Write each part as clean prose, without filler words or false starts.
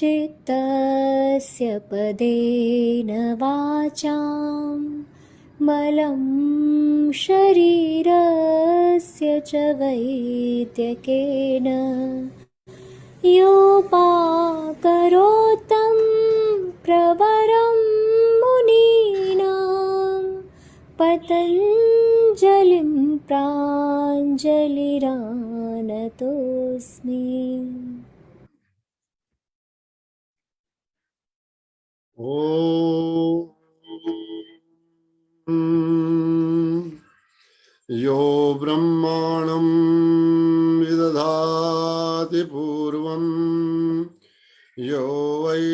चित्तस्य पदेन वाचां मलं शरीरस्य च वैद्यकेन योपाकरोत्तं प्रवरं मुनीनां पतञ्जलिं प्राञ्जलिरानतोऽस्मि। यो ब्रह्माणं विदधाति पूर्वं यो वै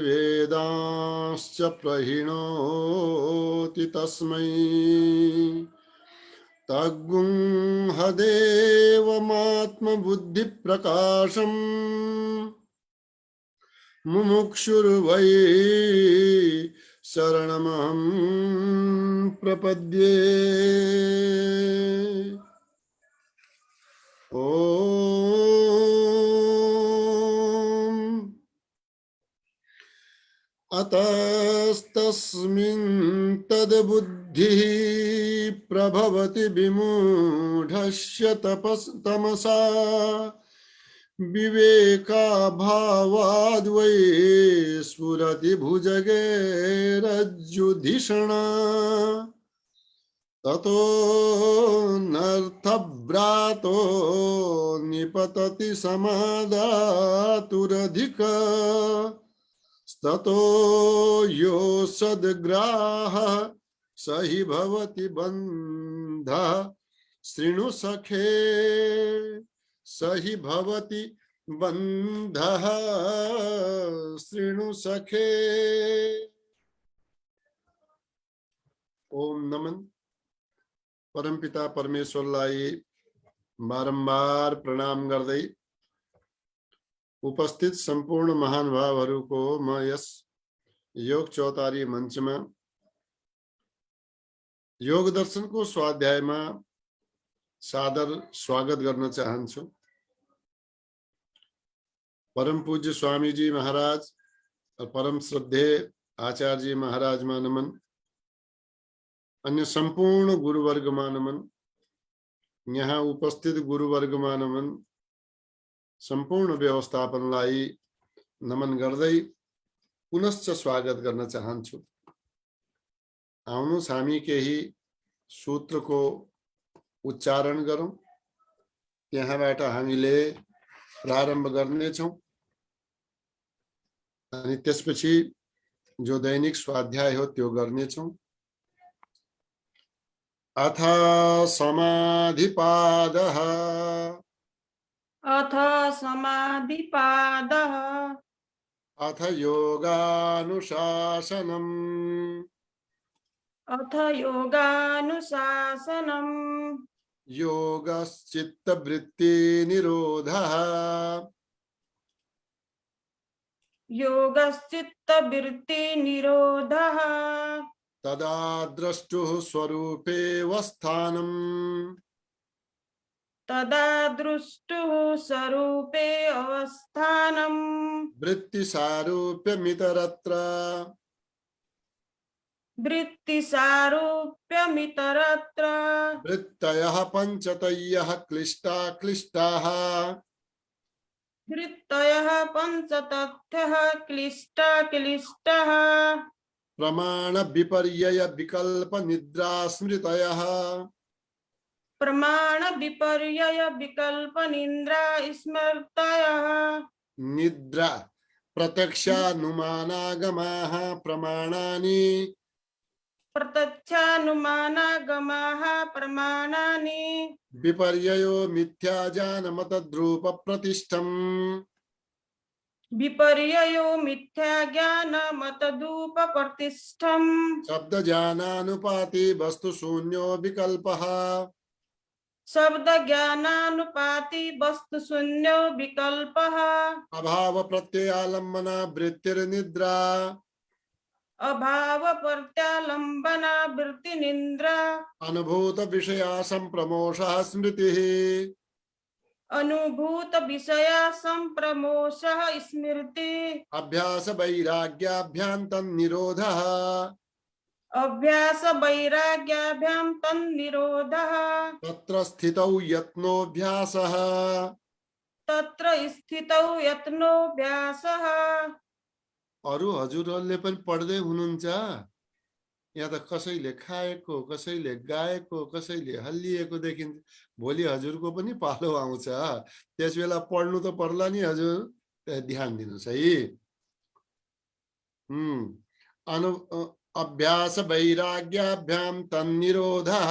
वेदांश्च प्रहिणोति तस्मै तद्गुंहदेवमात्मबुद्धिप्रकाशम् मुमुक्षुर्वै शरणमहं प्रपद्ये। ॐ अतस्तस्मिन् तद्बुद्धिः प्रभवति विमूढस्य तमसा विवेकाभावाद्वै स्फुरति भुजगैरज्जुधिषणा ततो नर्थभ्रातो निपतति समादातुरधिक ततो यो सद्ग्राह स हि भवति बन्धः शृणु सखे स हि भवति बन्धः शृणु सखे। ओम नमन। परमपिता परमेश्वरलाई बारंबार प्रणाम गर्दै उपस्थित सम्पूर्ण महानुभावहरूको म यस योग चौतारी मञ्चमा योग दर्शनको स्वाध्यायमा सादर स्वागत गर्न चाहन्छु। परम पूज्य स्वामी जी महाराज और परम श्रद्धेय आचार्य जी महाराजमा नमन, अन्य संपूर्ण गुरुवर्गमा नमन, यहाँ उपस्थित गुरुवर्गमा नमन, संपूर्ण व्यवस्थापनलाई नमन गर्दै पुनश्च स्वागत गर्न चाहन्छु। आउनुहोस् हामी केही सूत्रको उच्चारण गरौँ, त्यहाँबाट हामीले प्रारम्भ गर्नेछौँ अनि त्यसपछि जो दैनिक स्वाध्याय हो त्यो गर्नेछौँ। अथ समाधिपादः अथ समाधिपादः अथ योगानुशासनम् अथ योगानुशासनम् योगश्चित्तवृत्तिनिरोधः योगश्चित्तवृत्तिनिरोधः तदा द्रष्टुः स्वरूपेऽवस्थानम् तदा दृष्टुः स्वरूपे अवस्थानम् वृत्तिसारूप्यमितरत्र वृत्तिसारूप्यमितरत्र वृत्तयः पञ्चतयः क्लिष्टाः वृत्तयः पञ्चतथ्यः क्लिष्टाः प्रमाण विपर्यय विकल्प निद्रा स्मृतयः प्रमाण विपर्यय विकल्प निद्रा स्मृतयः निद्रा प्रत्यक्षानुमानागमाः प्रमाणानि प्रत्यक्षानुमानागमाः प्रमाणानि विपर्ययो मिथ्याज्ञानमतद्रूप प्रतिष्ठम् विपर्ययो मिथ्याज्ञानमतदुपप्रतिष्ठम् शब्दज्ञानानुपाति वस्तु शून्यो विकल्पः शब्दज्ञानानुपाति वस्तुशून्यो विकल्पः अभाव प्रत्ययालम्बना वृत्तिर्निद्रा अभाव प्रत्यालंबना वृत्तिनिद्रा अनुभूत विषया संप्रमोषः स्मृतिः अनुभूत विषय संप्रमोषः स्मृति अभ्यास वैराग्याभ्यां तन्निरोधः अभ्यास वैराग्याभ्यां तन्निरोधः तत्र स्थितौ यत्नोऽभ्यासः तत्र स्थितौ यत्नोऽभ्यासः। अरु हजुरहरूले पनि पढ्दै हुनुहुन्छ यहाँ त कसैले खाएको कसैले गाएको कसैले हल्लिएको देखिन्छ भोलि हजुरको पनि पालो आउँछ त्यसबेला पढ्नु त पर्ला नि हजुर ध्यान दिनुस् है अनु अभ्यास वैराग्याभ्यां तन्निरोधः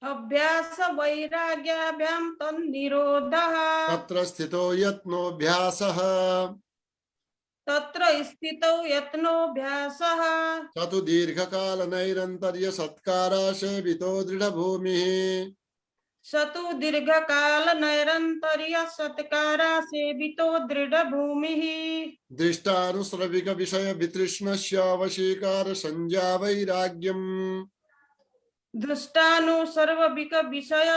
अभ्यास वैराग्याभ्यां तन्निरोधः तत्र स्थितो यत्नोऽभ्यासः तत्र स्थितौ यत्नोऽभ्यासः स तु दीर्घकाल नैरन्तर्य सत्कारासेवितो दृढभूमिः स तु दीर्घकाल नैरन्तर्य सत्कारा सेवितो दृढभूमिः दृष्टानुश्रविक विषय वितृष्णस्य वशीकार संज्ञा वैराग्यम् दृष्टानुसर्वविक विषय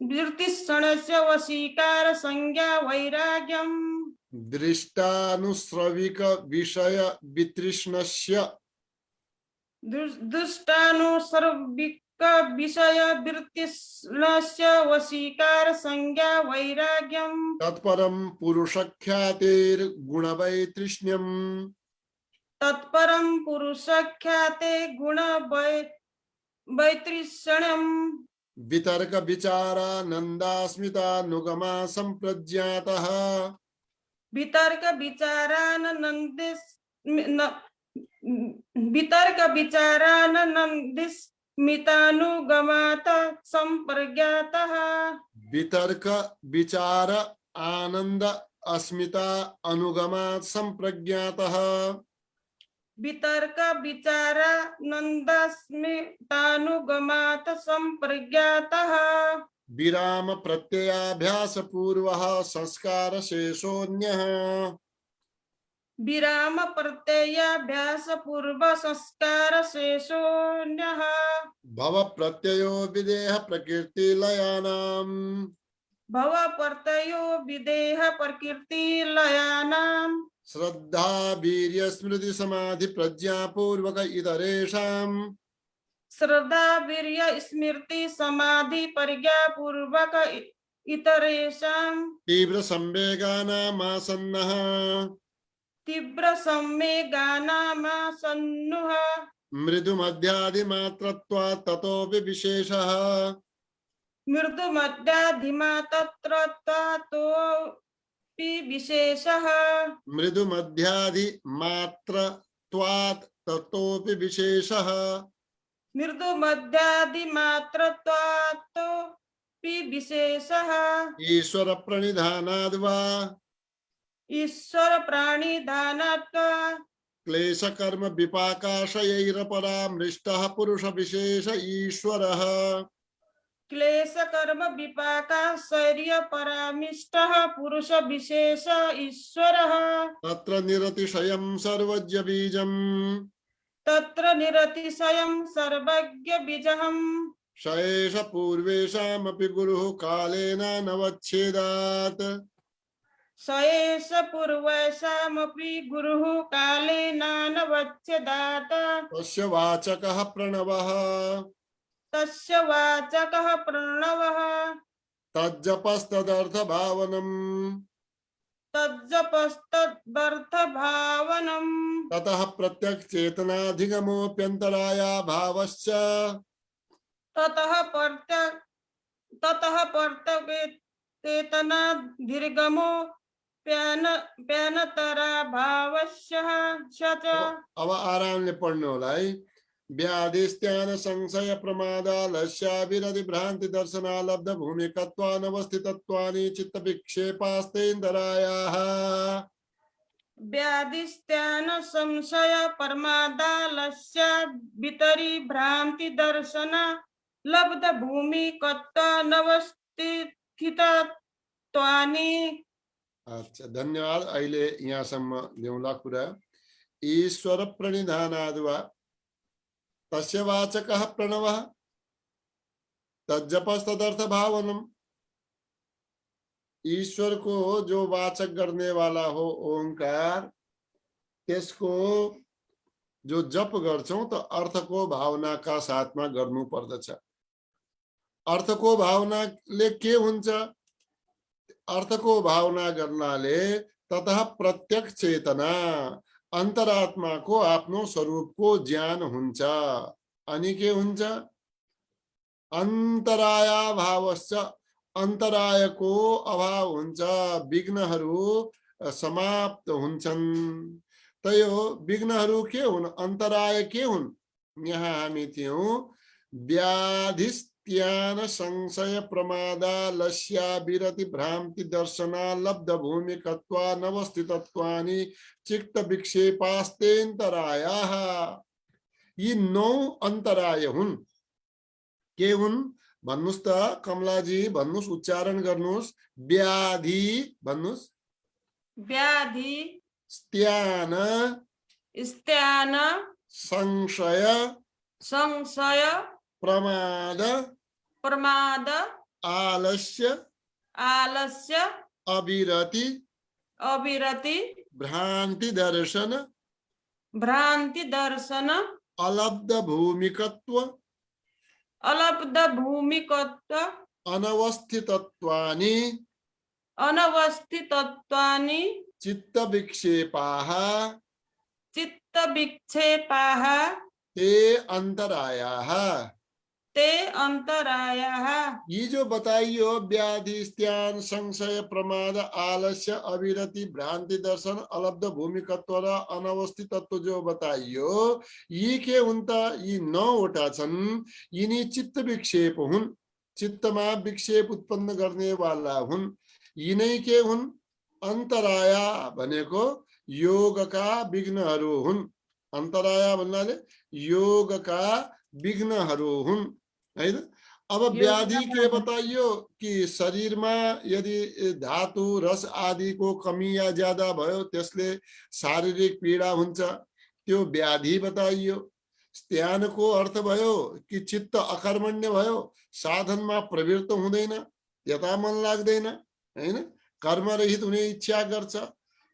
वृत्तिक्षणस्य वशीकार संज्ञा वैराग्यम् दृष्टानुश्रविक विषय वितृष्णस्य दृष्टानुसर्विक विषय वृत्तिक्षणस्य वशीकार संज्ञा वैराग्यम् तत्परं पुरुषख्यातेर्गुणवैतृष्ण्यम् तत्परं पुरुषख्याते गुण वैतृष्ण्यम् वितर्क विचारानन्दास्मितानुगमा सम्प्रज्ञातः वितर्क विचारानन्दिस्मितानुगमात् सम्प्रज्ञातः वितर्क विचार आनंद अस्मिता अनुगमात् सम्प्रज्ञातः वितर्क विचारानन्दास्मितानुगमात् सम्प्रज्ञातः विराम प्रत्ययाभ्यास पूर्वः संस्कार शेषोऽन्यः विराम प्रत्ययाभ्यास पूर्व संस्कार शेषोऽन्यः भव प्रत्ययो विदेह प्रकृति लयानाम् भव प्रत्ययो विदेह प्रकृति लयानाम् श्रद्धा वीर्य स्मृति समाधि प्रज्ञा पूर्वक इतरेषाम् श्रद्धा वीर्य स्मृति समाधि प्रज्ञा पूर्वक इतरेषाम् तीव्र संवेगानामासन्नः तीव्र संवेगानामासन्नुः मृदु मध्यादिमात्रत्वात् ततोऽपि विशेषः मृदु मध्याधिमा तत्र ततोऽपि विशेषः मृदु मध्यादिमात्रत्वात् ततोऽपि विशेषः मृदु मध्यादिमात्रत्वात् विशेषः ईश्वर प्रणिधानाद् वा ईश्वर प्राणिधानात् क्लेश कर्म विपाकाशयैरपरामृष्टः पुरुष विशेष ईश्वरः क्लेश कर्म विपाकाशर्य परामिष्टः पुरुष विशेष ईश्वरः तत्र निरतिशयं सर्वज्ञ बीजम् तत्र निरतिशयं सर्वज्ञ बीजम् स एष पूर्वेषामपि गुरुः कालेन नवच्छेदात् स एष पूर्वेषामपि गुरुः कालेन नवच्छेदात् तस्य वाचकः प्रणवः तस्य वाचकः प्रणवः तज्जपस्तदर्थभावनम् तज्जपस्तदर्थभावनम् ततः प्रत्यक्चेतनाधिगमोऽप्यन्तरायाभावश्च ततः प्रत्यक्चेतना दीर्घमो प्यानतराभावस्य च अब आरामले पढ्नु होला है व्याधिस्त्यान संशय प्रमादालस्याभिरति भ्रान्ति दर्शनालब्ध भूमिकत्वानवस्थितत्वानि चित्त विक्षेपास्तेन्दरायाः व्याधिस्त्यान संशय प्रमादालस्य वितरि भ्रान्ति दर्शन लब्ध भूमिकत्वानवस्थितत्वानि। अच्छा धन्यवाद अहिले यहाँसम्म ल्याउँला कुरा ईश्वर प्रणिधानाद् वा तस्य वाचकः प्रणवः तज्जपस्तदर्थभावनम् ईश्वरको जो वाचक गर्ने वाला हो ओंकार, त्यसको जो जप गर्छौं त अर्थको भावनाका साथमा गर्नु पर्दछ। अर्थको भावनाले के हुन्छ? अर्थको भावना गर्नाले ततः प्रत्यक्ष चेतना अन्तरात्माको आफ्नो स्वरूपको ज्ञान हुन्छ। अनि के हुन्छ? अन्तरायाभावश्च, अन्तरायको अभाव हुन्छ, विघ्नहरू समाप्त हुन्छन्। त यो विघ्नहरू के हुन्? अन्तराय के हुन्? यहाँ हामी थियौं व्याधिस्त्यान संशय प्रमादा लस्या विरति भ्रान्ति दर्शना लब्ध भूमिकत्वा नवस्थितत्वानि चित्त विक्षेपास्तेन्तरायाः। यी 9 अन्तराय हुन्। के हुन् भन्नुस् त कमलाजी, भन्नुस्, उच्चारण गर्नुस्। व्याधि भन्नुस्। व्याधि, स्त्यान, स्त्यान, संशय, संशय, प्रमाद, प्रमाद, आलस्य, आलस्य, अविरति, अविरति, भ्रान्ति दर्शन, भ्रान्ति दर्शन, अलब्ध भूमिकत्व, अलब्ध भूमिकत्व, अनवस्थितत्वानि, अनवस्थितत्वानि, चित्त विक्षेपाः, चित्त विक्षेपाः, ते अंतरायाः। ते अंतरायाः। ये जो बताइयो व्याधि, स्त्यान, संशय, प्रमाद, आलस्य, अविरति, भ्रांति दर्शन, अलब्ध भूमिकत्व र अनवस्थित तत्व जो बताइयो, यी के हुन् त? यी 9 वटा छन्। यिनी चित्त विक्षेप हुन्, चित्तमा विक्षेप उत्पन्न गर्ने वाला हुन्। यिनै के हुन्? अन्तराया भनेको योगका विघ्नहरू हुन्। अन्तराया भन्नाले योगका विघ्नहरू हुन्, हैन? अब व्याधि के बताइयो कि शरीरमा यदि धातु रस आदिको कमी या ज्यादा भयो त्यसले शारीरिक पीडा हुन्छ, त्यो व्याधि बताइयो। स्त्यानको अर्थ भयो कि चित्त अकर्मण्य भयो, साधनमा प्रवृत्त हुँदैन, यता मन लाग्दैन, हैन? कर्मरहित हुने इच्छा गर्छ।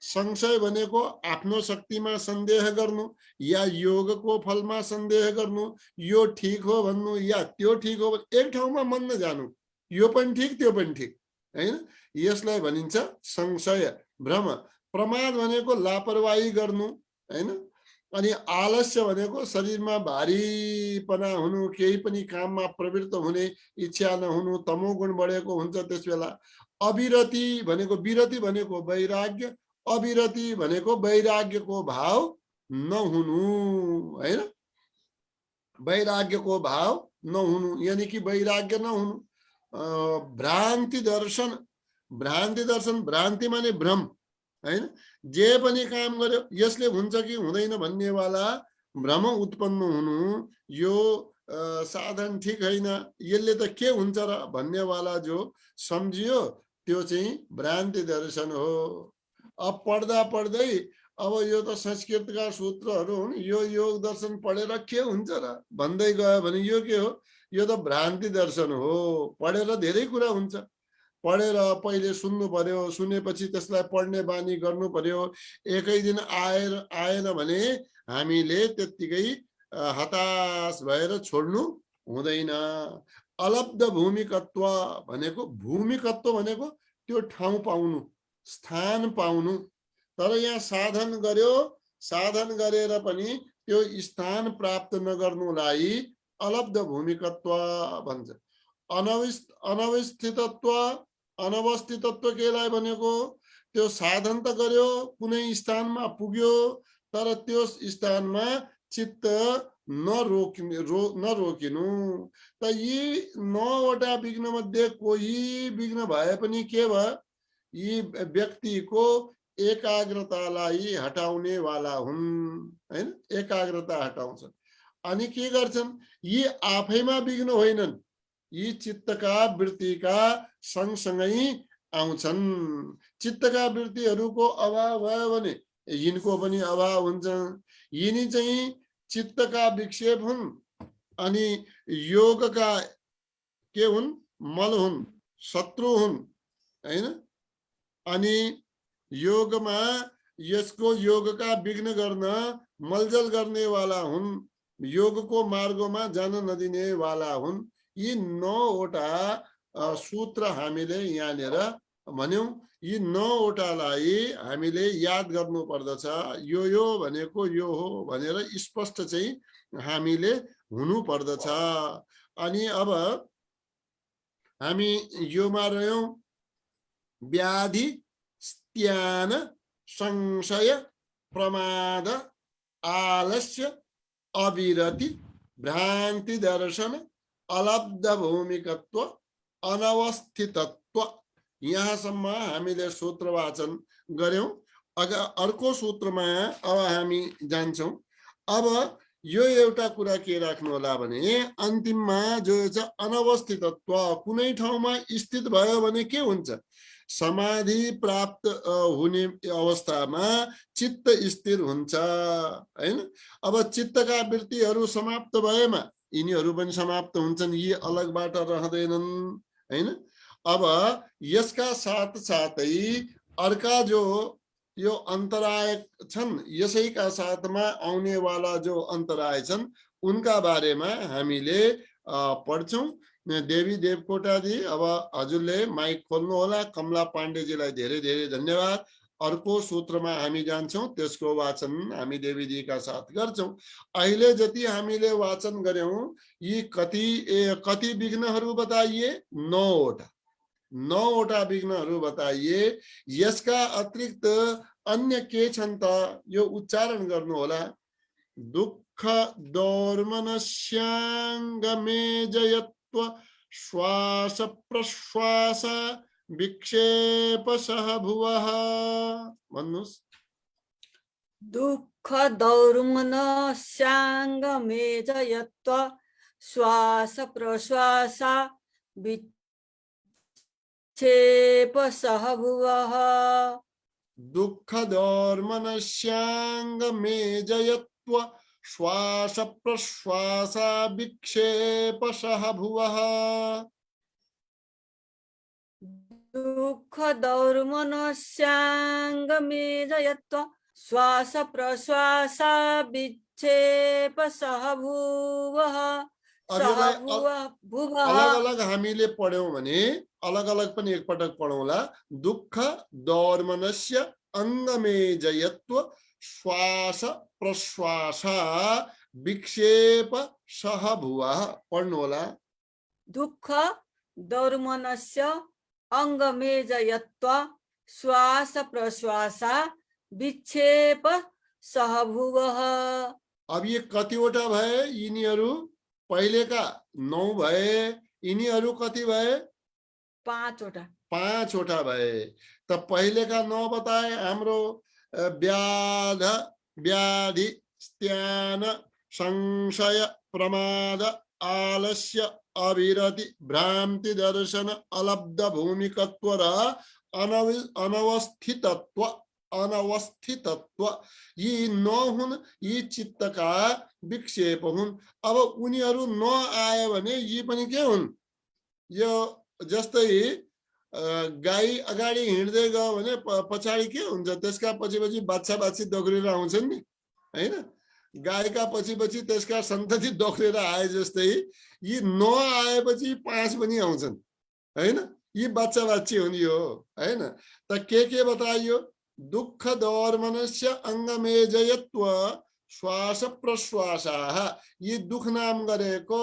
संशय भनेको आफ्नो शक्तिमा सन्देह गर्नु या योगको फलमा सन्देह गर्नु, यो ठीक हो भन्नु या त्यो ठीक हो, एक ठाउँमा मन नजानु, यो पनि ठीक त्यो पनि ठीक, हैन? यसलाई भनिन्छ संशय, भ्रम। प्रमाद भनेको लापरवाही गर्नु, हैन? अनि आलस्य भनेको शरीरमा भारीपना हुनु, केही पनि काममा प्रवृत्त हुने इच्छा नहुनु, तमोगुण बढेको हुन्छ त्यसबेला। अविरति भनेको, विरति भनेको वैराग्य, अविरति भनेको वैराग्यको भाव नहुनु, हैन? वैराग्यको भाव नहुनु यानी कि वैराग्य नहुनु। भ्रान्ति दर्शन, भ्रान्ति दर्शन, भ्रान्ति माने भ्रम, हैन? जे पनि काम गर्यो यसले हुन्छ कि हुँदैन भन्नेवाला भ्रम उत्पन्न हुनु, यो साधन ठीक हैन, यसले त के हुन्छ र भन्नेवाला जो सम्झियो त्यो चाहिँ भ्रान्ति दर्शन हो। अब पढ्दा पढ्दै अब यो त संस्कृतका सूत्रहरू हुन्, यो योग दर्शन पढेर के हुन्छ र भन्दै गयो भने यो के हो? यो त भ्रान्ति दर्शन हो। पढेर धेरै कुरा हुन्छ, पढेर पहिले सुन्नु पर्यो, सुनेपछि त्यसलाई पढ्ने बानी गर्नु पर्यो। एकै दिन आएन भने हामीले त्यतिकै हताश भएर छोड्नु हुँदैन। अलब्ध भूमिकत्व भनेको, भूमिकत्व भनेको त्यो ठाउँ पाउनु, स्थान पाउनु। तर यहाँ साधन गर्यो, साधन गरेर पनि त्यो स्थान प्राप्त नगर्नुलाई अलब्ध भूमिकत्व भन्छ। अनवस्थितत्व, अनवस्थितत्व केलाई भनेको? त्यो साधन त गर्यो, कुनै स्थानमा पुग्यो, तर त्यो स्थानमा चित्त नरोकिनु। त यी 9 वटा विघ्न मध्ये कोही विघ्न भए पनि के भयो? यी व्यक्तिको एकाग्रतालाई हटाउने वाला हुन्, हैन? एकाग्रता हटाउँछ। अनि के गर्छन्? यी आफैमा विघ्न होइनन्, यी चित्तका वृत्तिका सँगसँगै आउँछन्। चित्तका वृत्तिहरूको अभाव भयो भने यिनको पनि अभाव हुन्छ। यिनी चाहिँ चित्तका विक्षेप हुन् अनि योगका के हुन्? मल हुन्, शत्रु हुन्, हैन? अनि योगमा यसको योगका विघ्न गर्न मलजल गर्ने वाला हुन्, योगको मार्गमा जान नदिने वाला हुन्। यी 9 वटा सूत्र हामीले यहाँनिर भन्यौं। यी 9 वटालाई हामीले याद गर्नु पर्दछ। यो भनेको यो हो भनेर स्पष्ट चाहिँ हामीले हुनु पर्दछ। अनि अब हामी योमा रह्यौं। व्याधि, स्त्यान, संशय, प्रमाद, आलस्य, अविरति, भ्रान्ति दर्शन, अलब्ध भूमिकत्व, अनवस्थितत्व। यहाँसम्म हामीले सूत्र वाचन गर्यौं। अर्को सूत्रमा अब हामी जान्छौं। अब यो एउटा कुरा के राख्नु होला भने अन्तिममा जो छ अनवस्थितत्व, कुनै ठाउँमा स्थित भयो भने के हुन्छ? समाधि प्राप्त हुने अवस्थामा चित्त स्थिर हुन्छ, हैन? अब चित्तका वृत्तिहरू समाप्त भएमा यिनीहरू पनि समाप्त हुन्छन्, यी अलगबाट रहँदैनन्, हैन? अब यसका साथ साथै अर्का जो यो अन्तराय छन्, यसैका साथमा आउने वाला जो अन्तराय छन् उनका बारेमा हामीले पढ्छौं। देवी देवकोटाजी, अब हजुरले माइक खोल्नु होला। कमला पाण्डेजीलाई धेरै धेरै धन्यवाद। अर्को सूत्रमा हामी जान्छौं, त्यसको वाचन हामी देवीजीका साथ गर्छौं। अहिले जति हामीले वाचन गर्यौं यी कति विघ्नहरू बताइए? 9 वटा। 9 वटा विघ्नहरू बताइए। यसका अतिरिक्त अन्य के छन् त? यो उच्चारण गर्नु होला। दुःख दौर्मनस्याङ्गमे जयत्व श्वास प्रश्वास विक्षेप सह भुवः। भन्नुस्। दुःख दौर्मनस्याङ्गमे जयत्व श्वास प्रश्वास विक्षेप सह भुवः। दुःख दौर्मनस्याङ्गमे जयत्व श्वास प्रश्वास विक्षेप सह भुवः। दुःख दौर्मनस्याङ्गमे जयत्व श्वास प्रश्वास विक्षेप सह भुवः। अलग अलग हामीले पढ्यौं भने अलग अलग पनि एकपटक पढौँला। दुःख दौर्मनस्य अङ्गमे जयत्व श्वास प्रश्वास विक्षेप सह भुवः। पढ्नु होला। दुःख दौर्मनस्य अङ्गमे जयत्व श्वास प्रश्वास विक्षेप सह भुवः। अब ये कतिवटा भए? यिनीहरू पहिलेका 9 भए। यिनीहरू कति भए? 5 वटा। 5 वटा भए। त पहिलेका 9 बताए हाम्रो व्याधि, स्त्यान, संशय, प्रमाद, आलस्य, अविरति, भ्रान्ति दर्शन, अलब्ध भूमिकत्व र अनवस्थितत्व। यी 9 हुन्। यी चित्तका विक्षेप हुन्। अब उनीहरू नआए भने यी पनि के हुन्? यो जस्तै गाई अगाडि हिँड्दै गयो भने पछाडि के हुन्छ? त्यसका पछि बाछा बाछी दोग्रेर आउँछन् नि, हैन? गाईका पछि त्यसका सन्तति दोग्रेर आए जस्तै यी नआएपछि 5 पनि आउँछन्, हैन? यी बच्चा बाछी हुन् यो, हैन? त के बताइयो? दुःख दौर्मनस्य अङ्गमे जयत्व श्वास प्रश्वासः। यी दुःख नाम गरेको,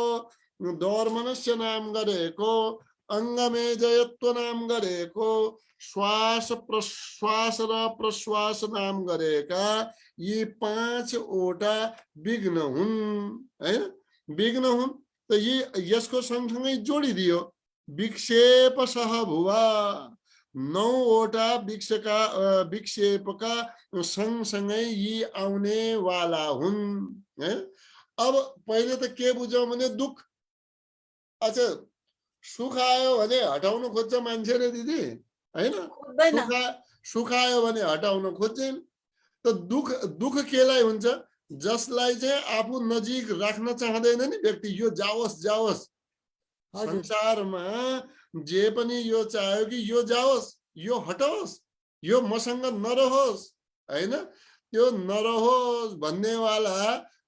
दौर्मनस्य नाम गरेको, अङ्गमे जयत्व नाम गरेको, श्वास प्रश्वास र प्रश्वास नाम गरेका यी 5 वटा विघ्न हुन्, हैन? विघ्न हुन्। त यी यसको सँगसँगै जोडिदियो। विक्षेप सह भुवा। 9 वटा विक्षेपका सँगसँगै यी आउने वाला हुन्, है? अब पहिले त के बुझौँ भने दुःख। अच्छा, सुख आयो भने हटाउन खोज्छ मान्छेले दिदी, हैन? सुख आयो भने हटाउन खोज्दैन। त दुःख केलाई हुन्छ? जसलाई चाहिँ आफू नजिक राख्न चाहदैन नि व्यक्ति, यो जाओस्। संसारमा जे पनि यो चाह्यो कि यो जाओस्, यो हटाओस्, यो मसँग नरहोस् हैन, त्यो नरहोस् भन्नेवाला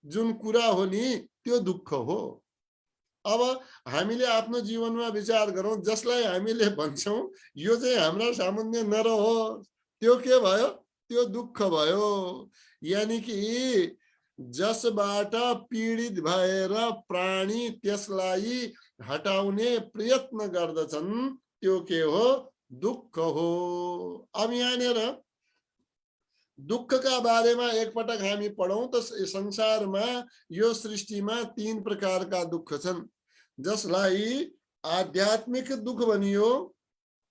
जुन कुरा हो नि त्यो दुःख हो। अब हामीले आफ्नो जीवनमा विचार गरौँ, जसलाई हामीले भन्छौँ यो चाहिँ हाम्रा सामुन्ने नरहोस्, त्यो के भयो? त्यो दुःख भयो। यानी कि जसबाट पीडित भएर प्राणी त्यसलाई हटाउने प्रयत्न गर्दछन् त्यो के हो? दुःख हो। अब यहाँनिर दुःखका बारेमा एकपटक हामी पढौं त संसारमा यो सृष्टिमा 3 प्रकारका दुःख छन्, जसलाई आध्यात्मिक दुःख भनियो,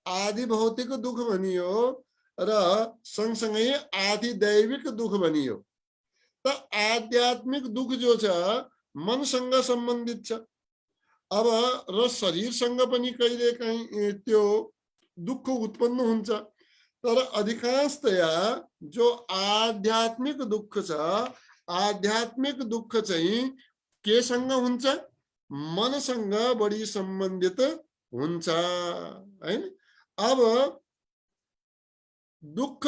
आदि भौतिक दुःख भनियो र सँगसँगै आदि दैविक दुःख भनियो। त आध्यात्मिक दुःख जो छ मनसँग सम्बन्धित छ। अब र शरीरसँग पनि कहिलेकाहीँ त्यो दुःख उत्पन्न हुन्छ, तर अधिकांशतया जो आध्यात्मिक दुःख छ, आध्यात्मिक दुःख चाहिँ केसँग हुन्छ? मनसँग बढी सम्बन्धित हुन्छ हैन। अब दुःख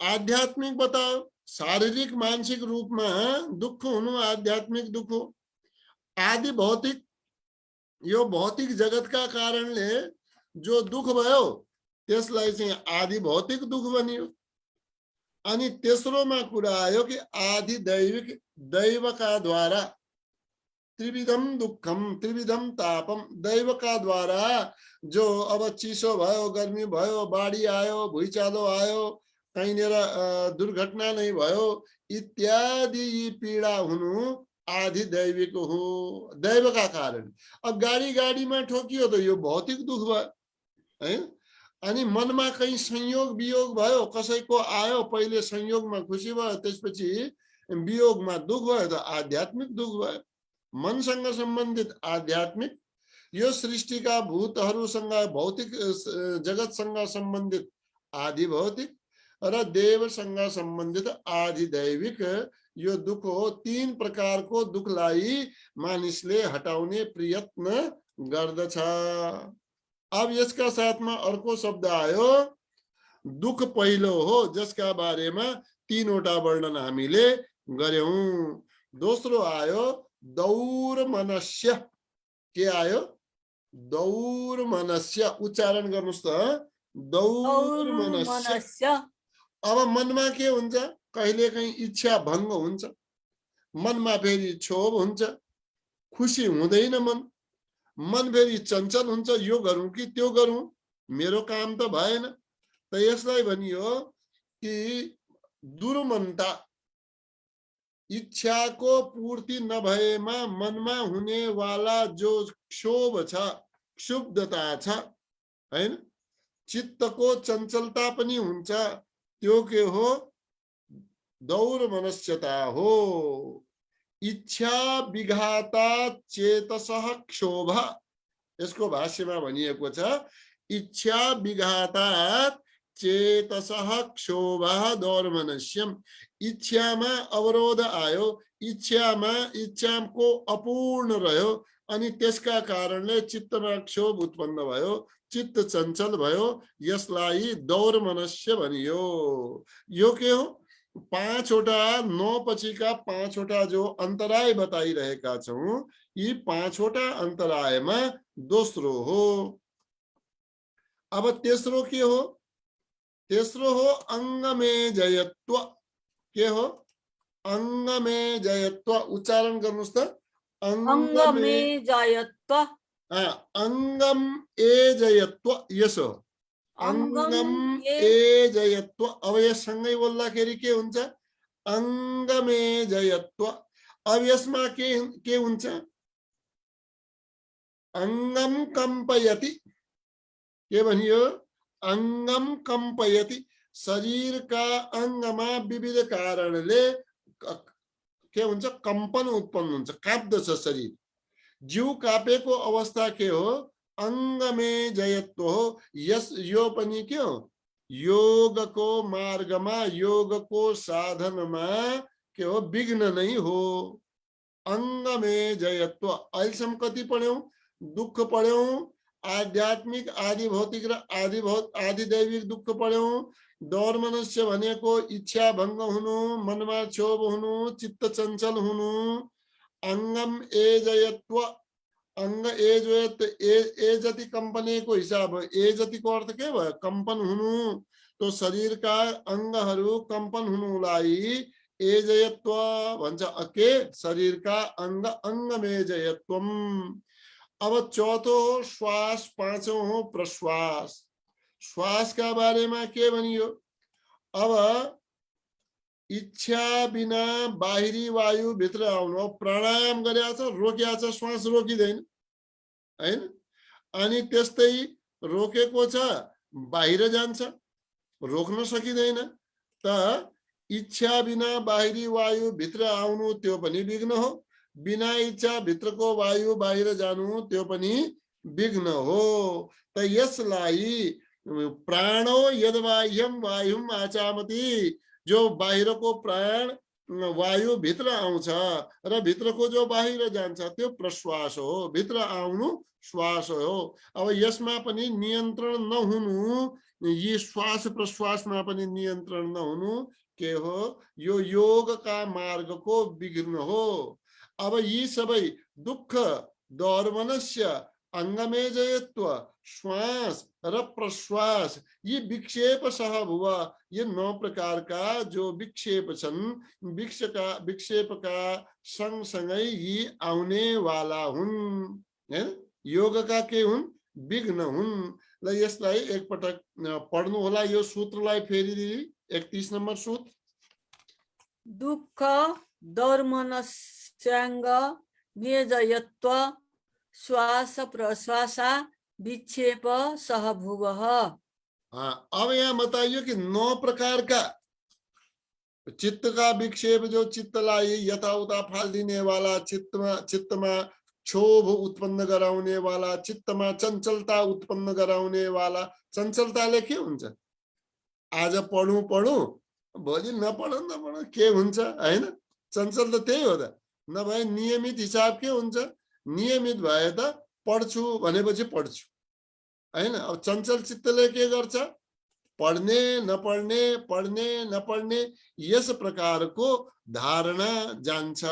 आध्यात्मिक बताओ, शारीरिक मानसिक रूपमा दुःख हुनु आध्यात्मिक दुःख हो। आदि भौतिक, यो भौतिक जगतका कारणले जो दुःख भयो त्यसलाई चाहिँ आदि भौतिक दुःख भनियो। अनि तेस्रोमा कुरा आयो कि आदि दैविक, दैवका द्वारा त्रिविधम दुःखम त्रिविधम तापम, दैवका द्वारा जो अब चिसो भयो, गर्मी भयो, बाढी आयो, भुइँचालो आयो, कहीँनिर दुर्घटना नै भयो इत्यादि यी पीडा हुनु आदि दैविक हो, दैवका कारण। अब गाडीमा ठोकियो त यो भौतिक दुःख भयो है। अनि मनमा कहीं संयोग वियोग भयो, कसैको आयो, पहिले संयोगमा खुसी भयो, त्यसपछि वियोगमा दुःख भयो, त आध्यात्मिक दुःख भयो। मनसँग सम्बन्धित आध्यात्मिक, यो सृष्टिका भूतहरूसँग भौतिक जगतसँग सम्बन्धित आदि भौतिक र देवसँग सम्बन्धित आदि दैविक यो दुःख हो। 3 प्रकारको दुःखलाई मानिसले हटाउने प्रयत्न गर्दछ। अब यसका साथमा अर्को शब्द आयो दुःख पहिलो हो, जसका बारेमा 3 वटा वर्णन हामीले गर्यौं। दोस्रो आयो दौर्मनस्य। के आयो? दौर्मनस्य। उच्चारण गर्नुस् त, दौर्मनस्य। अब मनमा के हुन्छ? कहिलेकाहीँ इच्छा भङ्ग हुन्छ, मनमा फेरि क्षोभ हुन्छ, खुसी हुँदैन मन फेरि चञ्चल हुन्छ, यो गरौँ कि त्यो गरौँ, मेरो काम त भएन। त यसलाई भनियो कि दुर्मनता। इच्छाको पूर्ति नभएमा मनमा हुने वाला जो क्षोभ छ, क्षुब्धता छ हैन, चित्तको चञ्चलता पनि हुन्छ, त्यो के हो? दौर्मनस्यता हो। इच्छा विघाता चेतसः क्षोभ, यसको भाष्यमा भनिएको छ इच्छा विघाता चेतसः क्षोभ दौर्मनस्यम। इच्छामा अवरोध आयो, इच्छाको अपूर्ण रह्यो, अनि त्यसका कारणले चित्तमा क्षोभ उत्पन्न भयो, चित्त चञ्चल भयो, यसलाई दौर्मनस्य भनियो। यो के हो? 5 वटा 9 पछिका 5 वटा जो अन्तराय बताइरहेका छौं, यी 5 वटा अन्तरायमा दोस्रो हो। अब तेस्रो के हो? तेस्रो हो अंगमेजयत्व। के हो? अंगमेजयत्व। उच्चारण गर्नुस् त, अंगमेजयत्व। अंगम एजयत्व, यसो अंगम एजयत्व। अब यससँगै बोल्दाखेरि के हुन्छ? अंगमेजयत्व। अब यसमा के हुन्छ? अंगम कंपयति। के भनियो? अंगम कंपयति। शरीरका अंगमा विविध कारणले के हुन्छ? कंपन उत्पन्न हुन्छ, काप्दछ शरीर। जिउ कापेको अवस्था के हो? अंगमेजयत्व हो। यस यो पनि के हो? योगको मार्गमा, योगको साधनमा के हो? विघ्न नै हो। अंगमेजयत्व। अहिलेसम्म कति पढ्यौं? दुःख पढ्यौं, आध्यात्मिक आदि भौतिक र आदि दैविक दुःख पढ्यौं। दौर्मनस्य भनेको इच्छा भङ्ग हुनु, मनमा क्षोभ हुनु, चित्त चञ्चल हुनु, अंगम एजयत्व, अंग एजयत एजति कंपने को हिसाब, एजति को अर्थ के भयो? कंपन हुनु। तो शरीर का अंगहरू कंपन हुनुलाई एजयत्व भन्छ। के शरीर का अंग अंगमेजयत्वम। अब चौथो श्वास, पांचौं हो प्रश्वास। श्वास का बारे में के भनियो? अब इच्छा बिना बाहिरी वायु भित्र आउनु। प्राणायाम गरेको छ, रोकेको छ, श्वास रोकिँदैन हैन। अनि त्यस्तै रोकेको छ, बाहिर जान्छ, रोक्न सकिँदैन। त इच्छा बिना बाहिरी वायु भित्र आउनु त्यो पनि विघ्न हो। बिना इच्छा भित्रको वायु बाहिर जानु त्यो पनि विघ्न हो। त यसलाई प्राणो यद्बाह्यम वायुम आचामति, जो बाहिरको प्राण वायु भित्र आउँछ र भित्रको जो बाहिर जान्छ त्यो प्रश्वास हो। भित्र आउनु श्वास हो। अब यसमा पनि नियन्त्रण नहुनु, यी श्वास प्रश्वासमा पनि नियन्त्रण नहुनु के हो? यो योगका मार्गको विघ्न हो। अब यी सबै दुःख, दौर्मनस्य, अंगमेजयत्व, श्वास र प्रश्वास, ये विक्षेप सहभुव, ये 9 प्रकार का जो विक्षेप छन्, विक्षेप का सँगसँगै यी आउने वाला हुन् हैन। योग का के हुन्? विघ्न हुन्। ल यसलाई एकपटक पढ्नु होला। यो सूत्रलाई फेरि 31 नम्बर सूत्र। दुःख दौर्मनस्यांग मेजयत्व श्वास प्रश्वास विक्षेप सहभुवः। अब यहाँ बताइए कि 9 प्रकार का चित्त का विक्षेप, जो चित्तलाई यथाउता फालिदिने वाला, चित्तमा क्षोभ उत्पन्न गराउने वाला, चित्तमा चञ्चलता उत्पन्न गराउने वाला। चञ्चलताले के हुन्छ? आज पढौं पढौं, भोलि नपढौं के हुन्छ हैन। चञ्चल त त्यही हो त। नभए नियमित हिसाब के हुन्छ? नियमित भए त पढ्छु भनेपछि पढ्छु हैन। अब चञ्चल चित्तले के गर्छ? पढ्ने नपढ्ने, पढ्ने नपढ्ने, यस प्रकारको धारणा जान्छ।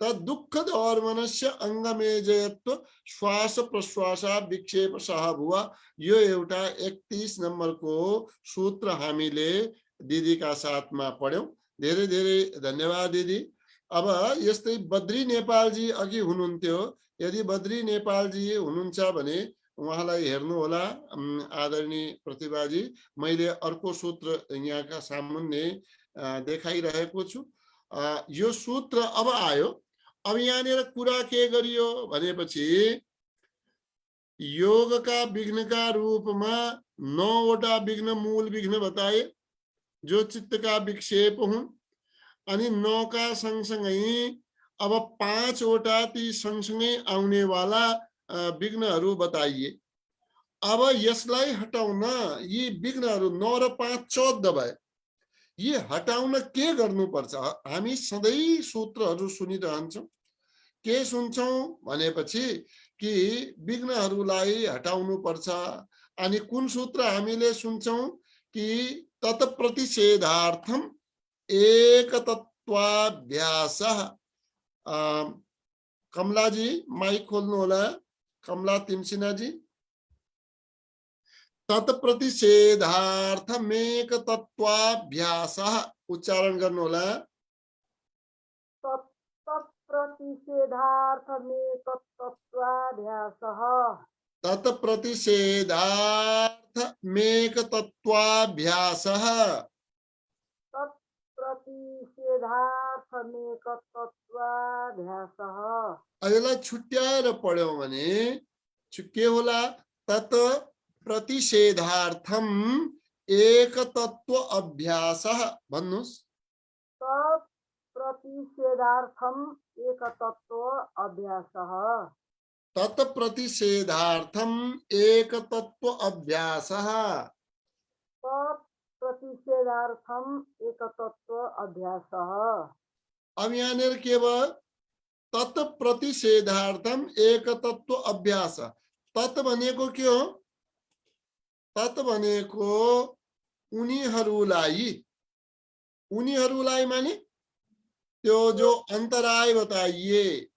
त दुःख दौर्मनस्य अंगमेजयत्व श्वास प्रश्वास विक्षेप सहभुव, यो एउटा 31 नम्बरको सूत्र हामीले दिदीका साथमा पढ्यौं। धेरै धेरै धन्यवाद दिदी। अब यस्तै बद्री नेपालजी अघि हुनुहुन्थ्यो। यदि बद्री नेपालजी हुनुहुन्छ भने उहाँलाई हेर्नु होला। आदरणीय प्रतिभाजी, मैले अर्को सूत्र यहाँका सामुन्ने देखाइरहेको छु। यो सूत्र अब आयो। अब यहाँनिर कुरा के गरियो भनेपछि योगका विघ्नका रूपमा 9 वटा विघ्न, मूल विघ्न बताए, जो चित्तका विक्षेप हुन्। अनि 9 का सँगसँगै अब 5 वटा ती सँगसँगै आउने वाला विघ्नहरू बताइए। अब यसलाई हटाउन यी विघ्नहरू 9 र 5 14 भए। यी हटाउन के गर्नुपर्छ? हामी सधैँ सूत्रहरू सुनिरहन्छौँ। के सुन्छौँ भनेपछि कि विघ्नहरूलाई हटाउनु पर्छ। अनि कुन सूत्र हामीले सुन्छौँ कि तत्प्रतिषेधार्थम एकतत्वाभ्यासः। कमलाजी माइक खोल्नु होला। कमला तिमसिना जी। तत्प्रतिषेधार्थमेकतत्वाभ्यासः उच्चारण गर्नु होला। तत्प्रतिषेधार्थमेकतत्वाभ्यासः। तत्प्रतिषेधार्थमेकतत्वाभ्यासः। तत्प्रतिषेधार्थमेकतत्वाभ्यासः। यसलाई छुट्याएर पढ्यौं भने के होला? तत् प्रतिषेधार्थम एकतत्व अभ्यासः। भन्नुस्। तत् प्रतिषेधार्थम एकतत्व अभ्यासः। तत् प्रतिषेधार्थम एकतत्व अभ्यासः। तत् प्रतिषेधार्थम एकतत्व अभ्यासः। अब यहाँनिर के भयो? तत् प्रतिषेधार्थम एकतत्व अभ्यास। तत् भनेको के हो? तत् भनेको उनीहरूलाई, उनीहरूलाई माने त्यो जो अंतराय बताइए,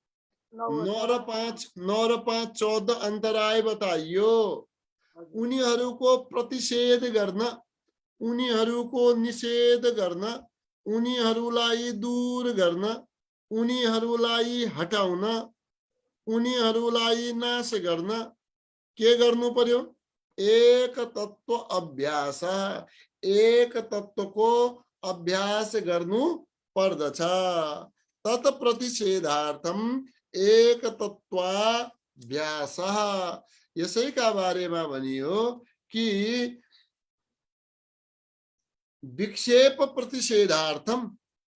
9 र 5 14 अंतराय बताइयो। उनीहरूको प्रतिषेध गर्न, उनीहरूको निषेध गर्न, उनीहरूलाई दूर गर्न, उनीहरूलाई हटाउन, उनीहरूलाई नाश गर्न के गर्नु पर्यो? एक तत्व अभ्यास, एक तत्वको अभ्यास गर्नु पर्दछ। तत् प्रतिषेधार्थम एक तत्वाभ्यास। यसैका बारेमा भनियो कि विक्षेप प्रतिषेधार्थम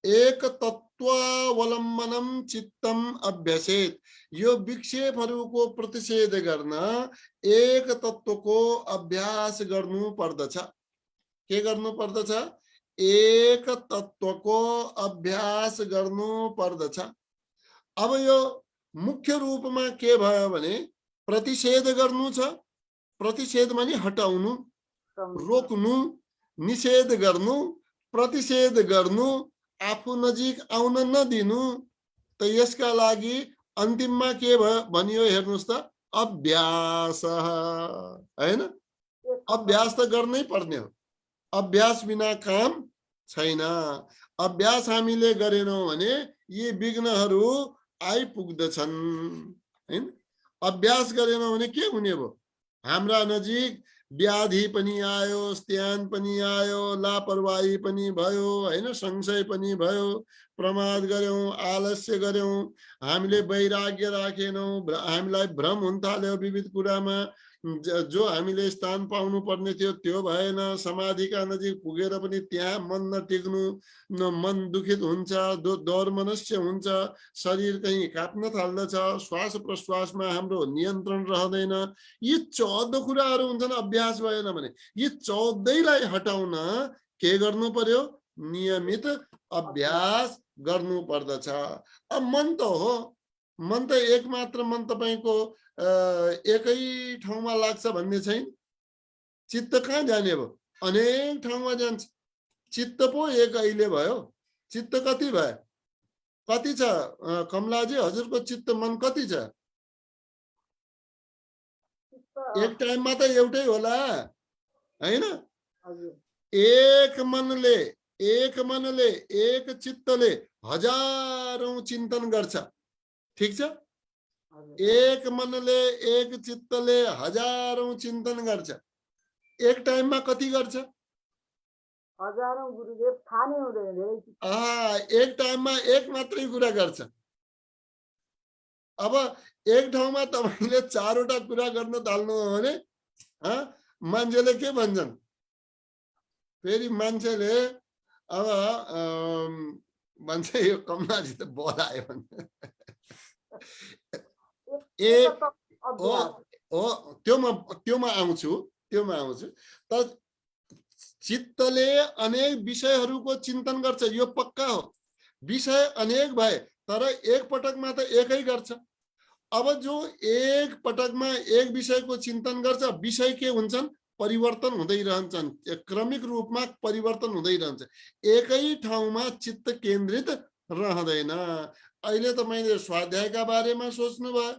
एक तत्वावलम्बनम चित्तम अभ्यसेत। यो विक्षेपहरूको प्रतिषेध गर्न एक तत्वको अभ्यास गर्नु पर्दछ। के गर्नु पर्दछ? एक तत्वको अभ्यास गर्नु पर्दछ। अब यो मुख्य रूपमा के भयो भने प्रतिषेध गर्नु छ। प्रतिषेध माने हटाउनु, रोक्नु, निषेध गर्नु, प्रतिषेध गर्नु, आफू नजिक आउन नदिनु। त यसका लागि अन्तिममा के भयो भनियो हेर्नुस् त, अभ्यास हैन? अभ्यास त गर्नै पर्ने हो। अभ्यास बिना काम छैन। अभ्यास हामीले गरेनौं भने यी विघ्नहरू आइपुग्दछन् हैन? अभ्यास गरेनौं भने के हुने भयो? हाम्रा नजिक व्याधि पनि आयो, स्त्यान पनि आयो, लापरवाही पनि भयो हैन, संशय पनि भयो, प्रमाद गर्यौं, आलस्य गर्यौं, हामीले वैराग्य राखेनौं, हामीलाई भ्रम हुन थाल्यो विविध कुरामा, जो हामीले स्थान पाउनु पर्ने थियो त्यो भएन, समाधिका नजिक पुगेर पनि त्यहाँ मन नटिक्नु, मन दुखित हुन्छ, दौर्मनस्य हुन्छ, शरीर कहीं काप्न थाल्दछ, श्वास प्रश्वासमा हाम्रो नियन्त्रण रहँदैन। यी 14 कुराहरू हुन्छन् अभ्यास भएन भने। यी 14लाई हटाउन के गर्नु पर्यो? नियमित अभ्यास गर्नु पर्दछ। अब मन त हो, मन त एक मात्र मन तपाईको एकै ठाउँमा लाग्छ भन्ने छैन। चित्त कहाँ जाने भयो? अनेक ठाउँमा जान्छ। चित्त पो एक अहिले भयो। चित्त कति भयो? कति छ कमलाजी? हजुरको चित्त मन कति छ? एक टाइममा त एउटै होला हैन? एक मनले, एक चित्तले हजारौं चिन्तन गर्छ। ठीक छ? एक मनले, एक चित्तले हजारौं चिन्तन गर्छ। एक टाइममा कति गर्छ? हजारौं गुरुदेव, थाहा नै हुँदैन। एक टाइममा एक मात्रै कुरा गर्छ। अब एक ठाउँमा तपाईले 4 वटा कुरा गर्न थाल्नु हो भने मान्छेले के भन्छन्? फेरि मान्छेले अब भन्छ यो कमलाजी त बोलायो भने त्योमा आउँछु। तर चित्तले अनेक विषयहरूको चिन्तन गर्छ, यो पक्का हो। विषय अनेक भए तर एक पटकमा त एकै गर्छ। अब जो एक पटकमा एक विषयको चिन्तन गर्छ, विषय के हुन्छन्? परिवर्तन हुँदै रहन्छन्, क्रमिक रूपमा परिवर्तन हुँदै रहन्छ। एकै ठाउँमा चित्त केन्द्रित रहँदैन। अहिले तपाईले स्वाध्यायका बारेमा सोच्नु भयो,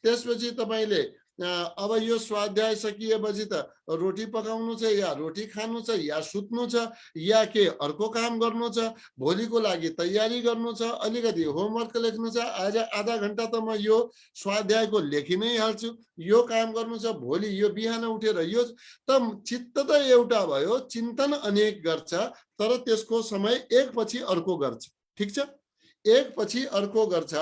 त्यसपछि तपाईले अब यो स्वाध्याय सकिएपछि त रोटी पकाउनु छ, या रोटी खानु छ, या सुत्नु छ, या के अर्को काम गर्नु छ, भोलिको लागि तयारी गर्नु छ, अलिकति होमवर्क लेख्नु छ। आज आधा घण्टा त म यो स्वाध्यायको लेखि नै हाल्छु, यो काम गर्नु छ, भोलि यो बिहान उठेर यो। त चित्त त एउटा भयो, चिन्तन अनेक गर्छ, तर त्यसको समय एकपछि अर्को गर्छ। ठीक छ? एकपछि अर्को गर्छ।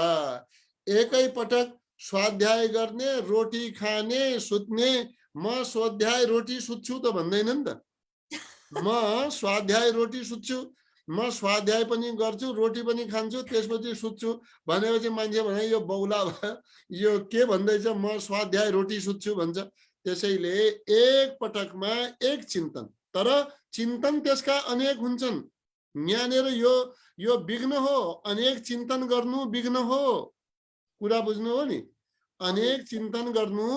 एकै पटक स्वाध्याय गर्ने, रोटी खाने, सुत्ने। म स्वाध्याय रोटी सुत्छु त भन्दैन नि त। म स्वाध्याय रोटी सुत्छु, म स्वाध्याय पनि गर्छु, रोटी पनि खान्छु, त्यसपछि सुत्छु भनेपछि मान्छे भने यो बौला भयो, यो के भन्दैछ? म स्वाध्याय रोटी सुत्छु भन्छ। त्यसैले एक पटकमा एक चिन्तन, तर चिन्तन त्यसका अनेक हुन्छन्। यहाँनिर यो विघ्न हो, अनेक चिन्तन गर्नु विघ्न हो। कुरा बुझ्नु हो नि? अनेक चिन्तन गर्नु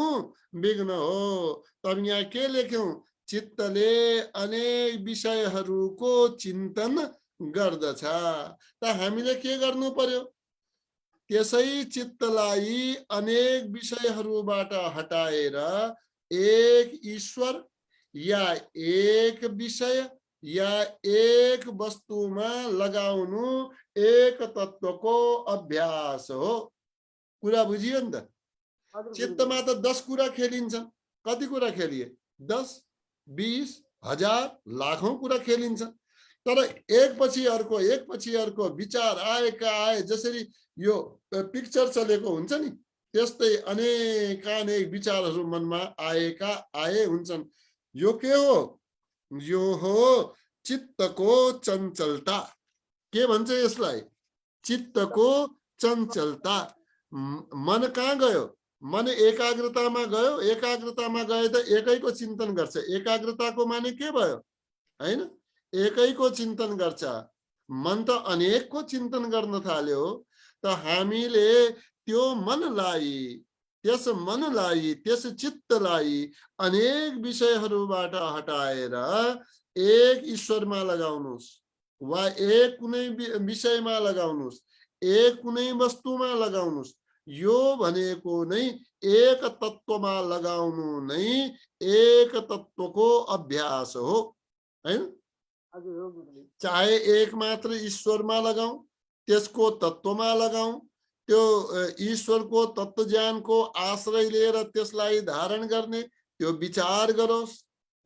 विघ्न हो। तब यहाँ के लेख्यौं? चित्तले अनेक विषयहरूको चिन्तन गर्दछ। त हामीले के गर्नु पर्यो? त्यसै चित्तलाई अनेक विषयहरूबाट हटाएर एक ईश्वर या एक विषय या एक वस्तुमा लगाउनु एक तत्वको अभ्यास हो। कुरा बुझियो नि त? चित्तमा त 10 कुरा खेलिन्छन्। कति कुरा खेलिए? 10, 20, 1000, लाखौं कुरा खेलिन्छन्। तर एक पछि अर्को विचार आएका आए। जसरी यो पिक्चर चलेको हुन्छ नि, त्यस्तै अनेक विचारहरू मनमा आएका आए हुन्छन्। यो के हो? यो हो चित्तको चञ्चलता। के भन्छ यसलाई? चित्तको चञ्चलता। मन कहाँ गयो? मन एकाग्रतामा गयो। एकाग्रतामा गए त एकैको चिन्तन गर्छ। एकाग्रताको माने के भयो? हैन, एकैको चिन्तन गर्छ। मन त अनेकको चिन्तन गर्न थाल्यो। त हामीले त्यो मनलाई, त्यस चित्तलाई अनेक विषयहरूबाट हटाएर एक ईश्वरमा लगाउनुस्, वा एक कुनै विषयमा लगाउनुस्, एक कुनै वस्तुमा लगाउनुस्। यो भनेको नै एक तत्वमा लगाउनु नै एक तत्वको अभ्यास हो, हैन? चाहे एक मात्र ईश्वरमा लगाऊ, त्यसको तत्वमा लगाऊ, त्यो ईश्वरको तत्व ज्ञानको आश्रय लिएर त्यसलाई धारण गर्ने, त्यो विचार गरोस्,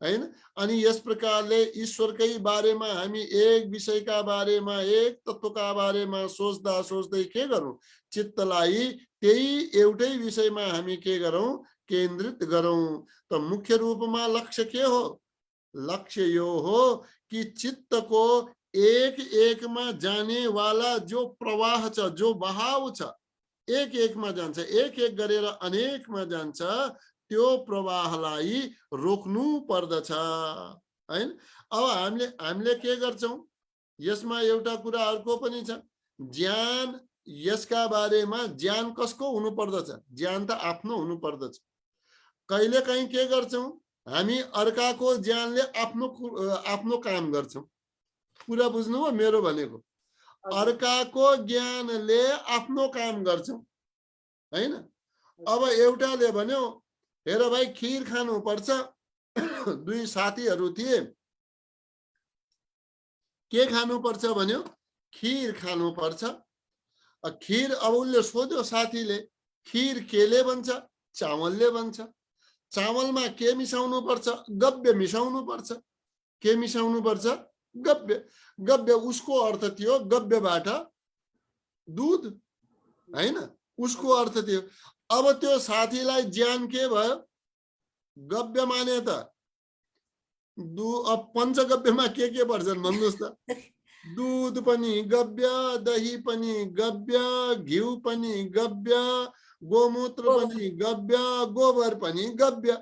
हैन? अनि यस प्रकारले ईश्वरकै बारेमा हामी एक विषयका बारेमा, एक तत्वका बारेमा सोच्दा सोच्दै के गरौँ? चित्तलाई त्यही एउटै विषयमा हामी के गरौँ? केन्द्रित गरौँ। त मुख्य रूपमा लक्ष्य के हो? लक्ष्य यो हो कि चित्तको एक एकमा जाने वाला जो प्रवाह छ, जो बहाव छ, एक एकमा जान्छ, एक एक गरेर अनेकमा जान्छ। त्यो प्रवाहलाई रोक्नु पर्दछ, हैन? अब हामीले के गर्छौं? यसमा एउटा कुरा अर्को पनि छ। ज्ञान, यसका बारेमा ज्ञान कसको हुनु पर्दछ? ज्ञान त आफ्नो हुनु पर्दछ। कहिले काहीँ के गर्छौं? हामी अर्काको ज्ञानले आफ्नो काम गर्छौं। कुरा बुझ्नुभयो मेरो भनेको? अर्काको ज्ञानले आफ्नो काम गर्छौं, हैन? अब एउटाले भन्यो, हेर भाइ खीर खानु पर्छ। दुई साथीहरू थिए। के खानु पर्छ भन्यो? खीर खानु पर्छ। खीर अब उसले सोध्यो साथीले, खीर केले बन्छ? चामलले बन्छ। चामलमा के मिसाउनु पर्छ? गव्य मिसाउनु पर्छ। के मिसाउनु पर्छ? गव्य। गव्य उसको अर्थ थियो गव्यबाट दूध, हैन? उसको अर्थ थियो। अब त्यो साथीलाई ज्ञान के भयो? गव्य माने त अब पञ्चगव्यमा के पर्छन् भन्नुहोस् त? दूध पनि गव्य, दही पनि गव्य, घिउ पनि गव्य, गोमूत्र पनि गव्य, गोबर पनि गव्य।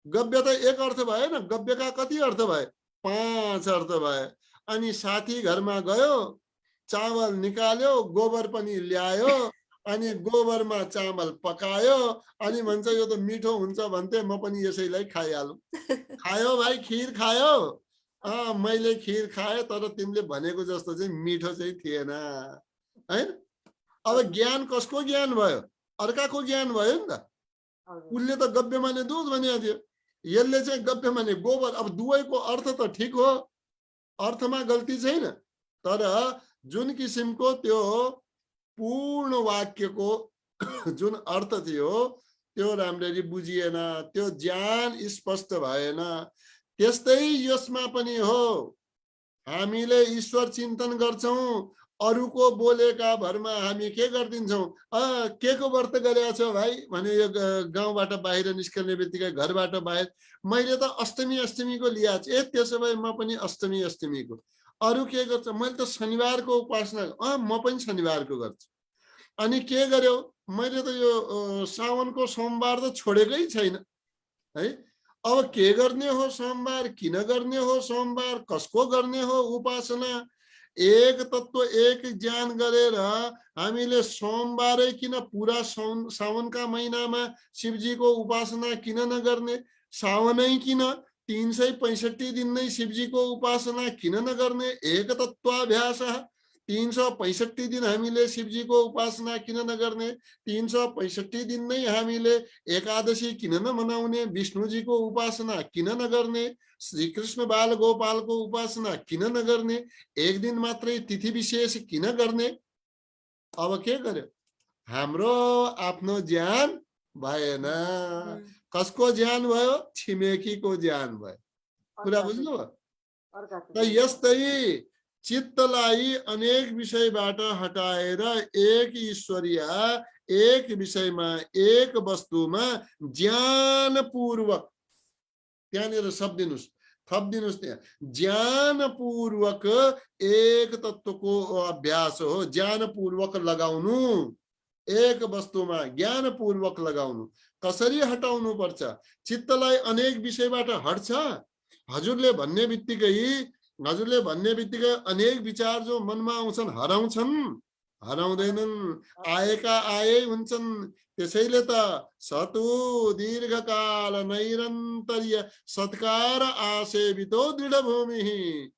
गव्य त एक अर्थ भएन, गव्यका कति अर्थ भए? 5 अर्थ भए। अनि साथी घरमा गयो, चामल निकाल्यो, गोबर पनि ल्यायो, अनि गोबरमा चामल पकायो, अनि भन्छ यो त मिठो हुन्छ भन्थे, म पनि यसैलाई खाइहालौं। खायो भाइ, खीर खायो? मैले खीर खाएँ, तर तिमीले भनेको जस्तो चाहिँ मिठो चाहिँ थिएन, हैन? अब ज्ञान कसको ज्ञान भयो? अर्काको ज्ञान भयो नि त। उसले त गव्य माने दूध भनेको थियो, यसले चाहिँ गव्य माने गोबर। अब दुवैको अर्थ त ठिक हो, अर्थमा गल्ती छैन, तर जुन किसिमको त्यो पूर्ण वाक्यको जुन अर्थ थियो त्यो राम्ररी बुझिएन, त्यो ज्ञान स्पष्ट भएन। त्यस्तै यसमा पनि हो। हामीले ईश्वर चिन्तन गर्छौं, अरूको बोलेका भरमा हामी के गरिदिन्छौं? के को व्रत गरेका छौ भाइ भने यो गाउँबाट बाहिर निस्कने बित्तिकै, घरबाट बाहिर, मैले त अष्टमीको लिया छु। त्यसो भए म पनि अष्टमीको। अरू के गर्छ? मैले त शनिबारको उपासना, म पनि शनिबारको गर्छु। अनि के गर्यो? मैले त यो साउनको सोमबार त छोडेकै छैन, है? अब के गर्ने हो सोमबार? किन गर्ने हो सोमबार? कसको गर्ने हो उपासना? एक तत्व एक ज्ञान गरेर हामीले सोमबारै किन पुरा साउनका महिनामा शिवजीको उपासना किन नगर्ने, साउनै किन 365 दिन नै शिवजीको उपासना किन नगर्ने, एक तत्वाभ्यास 365 दिन हामीले शिवजीको उपासना किन नगर्ने, 365 दिन नै हामीले एकादशी किन नमनाउने, विष्णुजीको उपासना किन नगर्ने, श्री कृष्ण बाल गोपालको उपासना किन नगर्ने, एक दिन मात्रै तिथि विशेष किन गर्ने। अब के गर्यो, हाम्रो आफ्नो ज्ञान भएन, कसको ज्ञान भयो, छिमेकीको ज्ञान भयो। कुरा बुझ्नु। त यस्तै चित्तलाई अनेक विषयबाट हटाएर एक ईश्वरीय एक विषयमा एक वस्तुमा ज्ञानपूर्वक, त्यहाँनिर शब्दिनुस् थप्दिनुस्, त्यहाँ ज्ञानपूर्वक एक तत्वको अभ्यास हो। ज्ञानपूर्वक लगाउनु, एक वस्तुमा ज्ञानपूर्वक लगाउनु। कसरी हटाउनु पर्छ, चित्तलाई अनेक विषयबाट हट्छ। हजुरले भन्ने बित्तिकै अनेक विचार जो मनमा आउँछन् हराउँछन्, हराउँदैनन्, आएका आए हुन्छन्। त्यसैले त सतु दीर्घकाल नैरन्तर्य सत्कार आसेवितो दृढ भूमि,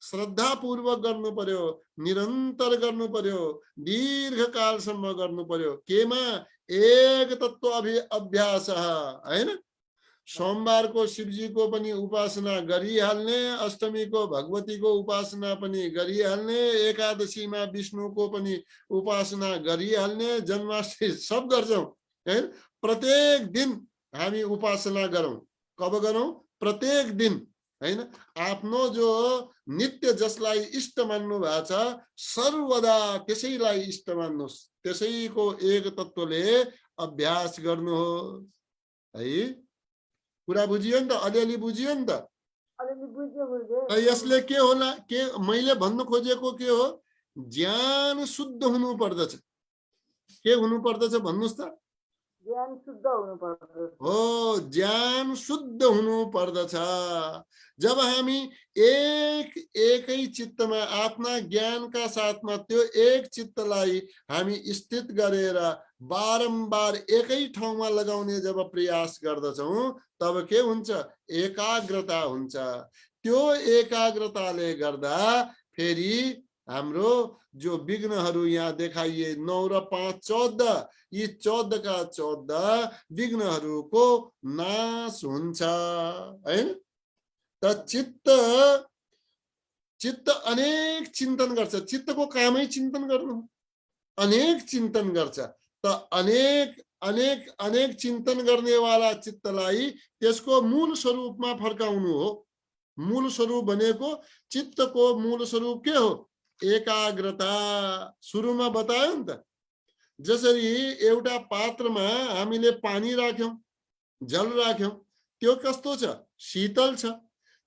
श्रद्धा पूर्वक गर्नु पर्यो, निरन्तर गर्नु पर्यो, दीर्घकालसम्म गर्नु पर्यो। केमा, एक तत्व अभ्यास हैन। सोमबारको शिवजीको पनि उपासना गरिहाल्ने, अष्टमीको भगवतीको उपासना पनि गरिहाल्ने, एकादशीमा विष्णुको पनि उपासना गरिहाल्ने, जन्माष्टमी सब गर्छौं हैन। प्रत्येक दिन हामी उपासना गरौं। कब गरौं, प्रत्येक दिन हैन। आफ्नो जो नित्य जसलाई इष्ट मान्नु भएको छ सर्वदा त्यसैलाई इष्ट मान्नुस्, त्यसैको एक तत्वले अभ्यास गर्नु हो है। कुरा बुझियो नि त, अलिअलि बुझियो नि त। यसले के होला, के मैले भन्नु खोजेको के हो, ज्ञान शुद्ध हुनु पर्दछ। के हुनु पर्दछ भन्नुस् त, ज्ञान शुद्ध हुनु पर्दछ हो, ज्ञान शुद्ध हुनु पर्दछ। जब हामी एकै चित्तमा आफ्ना ज्ञानका साथमा त्यो एक चित्तलाई हामी स्थित गरेर बारम्बार एकै ठाउँमा लगाउने जब प्रयास गर्दछौं तब के हुन्छ, एकाग्रता हुन्छ। त्यो एकाग्रताले गर्दा फेरि हाम्रो जो विघ्नहरू यहाँ देखाइए 9 र 5 14, यी 14 का 14 विघ्नहरूको नाश हुन्छ हैन। त चित्त अनेक चिन्तन गर्छ। चित्तको कामै चिन्तन गर्नु, अनेक चिन्तन गर्छ। त अनेक चिन्तन गर्नेवाला चित्तलाई त्यसको मूल स्वरूपमा फर्काउनु हो। मूल स्वरूप भनेको, चित्तको मूल स्वरूप के हो, एकाग्रता। सुरुमा बतायो नि त, जसरी एउटा पात्रमा हामीले पानी राख्यौं, जल राख्यौं, त्यो कस्तो छ, शीतल छ।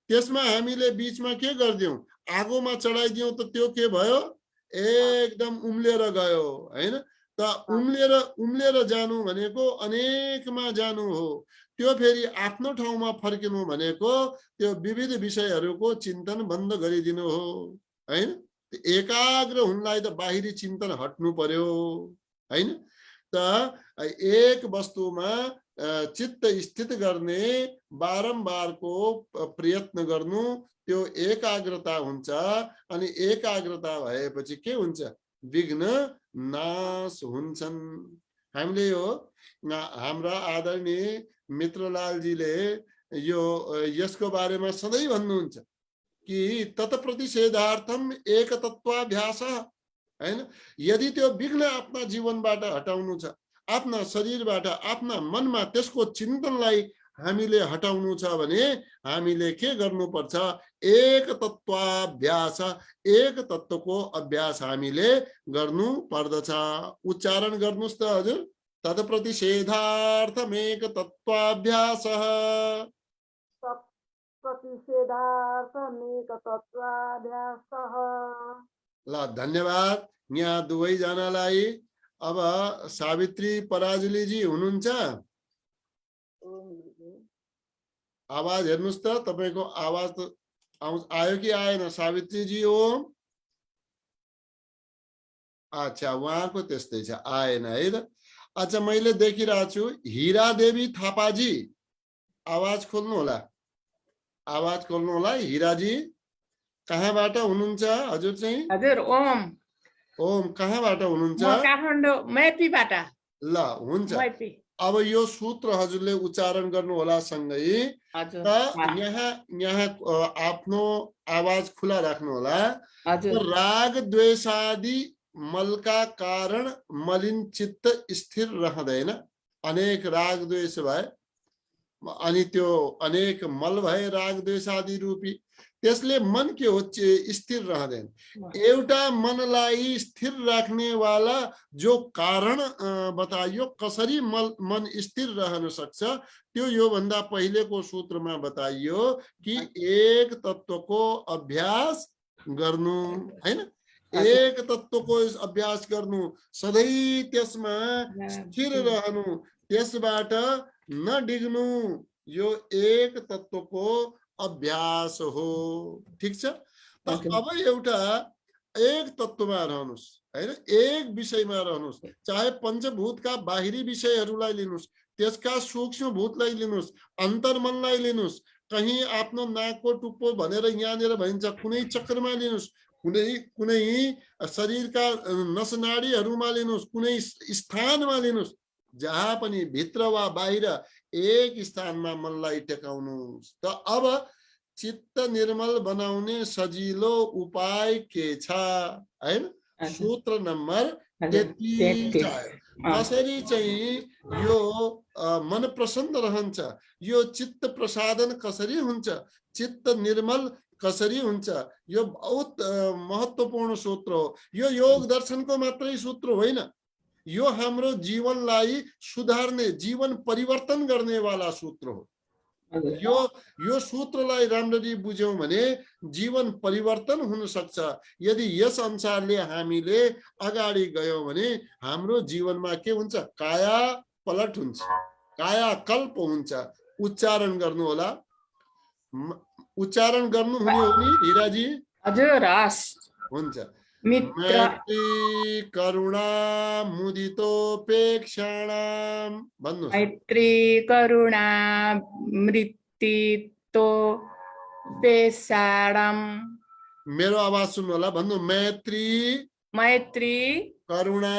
त्यसमा हामीले बीचमा के गर्दियौं, आगोमा चढाइदियौं त त्यो के भयो, एकदम उम्लेर गयो हैन। त उम्लेर जानु भनेको अनेकमा जानु हो। त्यो फेरि आफ्नो ठाउँमा फर्किनु भनेको त्यो विविध विषयहरूको चिन्तन बन्द गरिदिनु हो हैन। एकाग्र हुनलाई त बाहिरी चिन्तन हट्नु पर्यो हैन। त एक वस्तुमा चित्त स्थित गर्ने, बारम्बारको प्रयत्न गर्नु, त्यो एकाग्रता हुन्छ। अनि एकाग्रता भएपछि के हुन्छ, विघ्न नाश हुन्छन्। हामीले यो हाम्रा आदरणीय मित्रलालजीले यो यसको बारेमा सधैँ भन्नुहुन्छ कि तत्प्रतिषेधार्थम एक तत्वाभ्यास हैन। यदि त्यो विघ्न आफ्ना जीवनबाट हटाउनु छ, आफ्ना शरीरबाट, आफ्ना मनमा त्यसको चिन्तनलाई हामीले हटाउनु छ भने हामीले के गर्नुपर्छ, एक तत्वाभ्यास, एक तत्वको अभ्यास हामीले गर्नु पर्दछ। उच्चारण गर्नुस् त हजुर, तत्प्रतिषेधार्थमेक तत्वाभ्यासः, प्रतिषेधार्थमेक तत्वाभ्यासः। ल धन्यवाद यहाँ दुवैजनालाई। अब सावित्री पराजुलीजी हुनुहुन्छ, आवाज हेर्नुस् त, तपाईको आवाज आयो कि आएन सावित्रीजी? ओम अच्छा, उहाँको त्यस्तै छ, आएन है त। अच्छा, मैले देखिरहेको छु हिरादेवी थापाजी, आवाज खोल्नु होला, आवाज खोल्नु होला। हिराजी कहाँबाट हुनुहुन्छ हजुर चाहिँ? हजुर ओम ओम कहाँबाट हुनुहुन्छ? म काठमाडौँ मैपीबाट। ल हुन्छ। मैपी अब यो सूत्र हजुरले उच्चारण गर्नु होला सँगै। हजुर त यहाँ आफ्नो आवाज खुला राख्नु होला। हजुर राग द्वेषादि मलका कारण मलिन चित्त स्थिर रहँदैन। अनेक राग द्वेष भए अनि त्यो अनेक मल भए राग द्वेषादि रूपी, त्यसले मन के हो स्थिर रहँदैन। एउटा मनलाई स्थिर राख्ने वाला जो कारण बताइयो कसरी मन स्थिर रहन सक्छ, त्यो यो भन्दा पहिलेको सूत्रमा बताइयो कि एक तत्वको अभ्यास गर्नु हैन। एक तत्वको अभ्यास गर्नु, सधैँ त्यसमा स्थिर रहनु, त्यसबाट नडिग्नु, यो एक तत्वको अभ्यास हो। ठीक छ। अब एउटा एक तत्वमा रहनुस् हैन, एक विषयमा रहनुस्। चाहे पञ्चभूतका बाहिरी विषयहरूलाई लिनुस्, त्यसका सूक्ष्म भूतलाई लिनुस्, अन्तर्मनलाई लिनुस्, कहीं आफ्नो नाकको टुप्पो भनेर यहाँनिर भनिन्छ कुनै चक्रमा लिनुस्, कुनै शरीरका नसनाडीहरूमा लिनुस्, कुनै स्थानमा लिनुस्, जहाँ पनि भित्र वा बाहिर एक स्थानमा मनलाई टेकाउनुस्। त अब चित्त निर्मल बनाउने सजिलो उपाय के छ हैन? सूत्र नम्बर 33 कसरी चाहिँ यो मन प्रसन्न रहन्छ, यो चित्त प्रसादन कसरी हुन्छ, चित्त निर्मल कसरी हुन्छ, यो बहुत महत्त्वपूर्ण सूत्र हो। यो योग दर्शनको मात्रै सूत्र होइन, यो हाम्रो जीवनलाई सुधार्ने, जीवन परिवर्तन गर्ने वाला सूत्र हो। यो सूत्रलाई राम्ररी बुझ्यौं भने जीवन परिवर्तन हुन सक्छ। यदि यस अनुसारले हामीले अगाडि गयौं भने हाम्रो जीवनमा के हुन्छ? काया पलट हुन्छ, काया कल्प हुन्छ। उच्चारण गर्नु होला, उच्चारण गर्नु हुने हो नि हिराजी? हजुर हस् हुन्छ। मित्र मैत्री करुणा मुदितोपेक्षाणाम भन्नु। मैत्री करुणा मृत्तितो पेषाणम। मेरो आवाज सुन्नु होला, भन्नु मैत्री मैत्री करुणा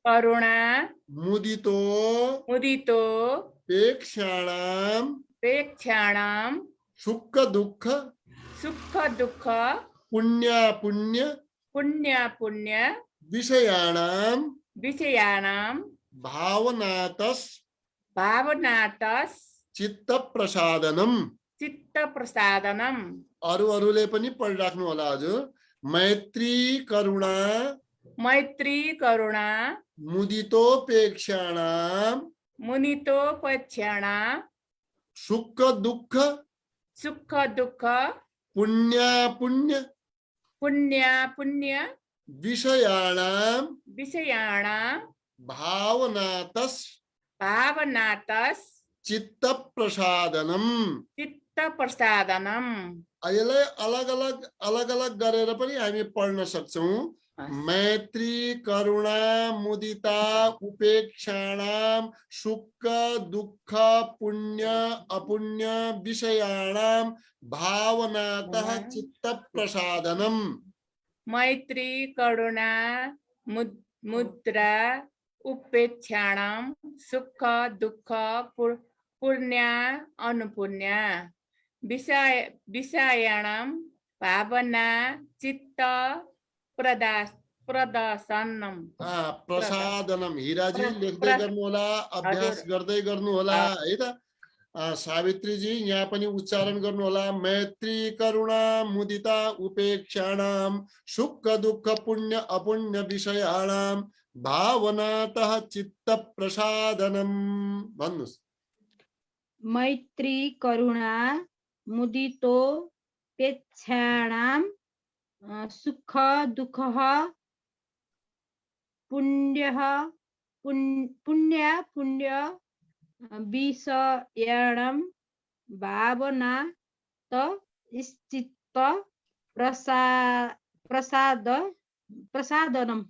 करुणा मुदितो मुदितो पेक्षाणाम पेक्षाणाम सुख दुःख सुख दुःख पुण्य पुण्य पुण्य पुण्य विषयाणाम विषयाणाम भावनातस भावनातस चित्त प्रसादनम। चित्त प्रसादनम। अरूले पनि पढिराख्नु होला हजुर। मैत्री करुणा मैत्री करुणा मुदितोपेक्षाणाम मुनितोपेक्षाणाम सुख दुःख सुख दुःख पुण्य पुण्य पुण्य पुण्य विषयाणाम विषयाणाम भावनातस भावनातस चित्त प्रसादनम। चित्त प्रसादनम। यसलाई अलग अलग गरेर पनि हामी पढ्न सक्छौं। मैत्री करुणा मुदिता उपेक्षाणाम सुख दुःख पुण्य अपुण्य विषयाणाम भावनातः चित्त प्रसादनम। मैत्री करुणा मुद्रा उपेक्षाणाम सुख दुःख पुण्य अनुपुण्य विषयाणाम भावना चित्त प्रदर्शनम। प्रसादनम। हिराजी लेख्दै गर्नु होला, अभ्यास गर्दै गर्नु होला है त। सावित्रीजी यहाँ पनि उच्चारण गर्नु होला। मैत्री करुणा मुदिता उपेक्षाणाम सुख दुःख पुण्य अपुण्य विषयाणाम भावनातः चित्त प्रसादनम भन्नुस्। मैत्री करुणा मुदितोपेक्षाणाम सुख दुःख पुण्य पुण्य विषयाणाम भावनात चित्त प्रसादनम।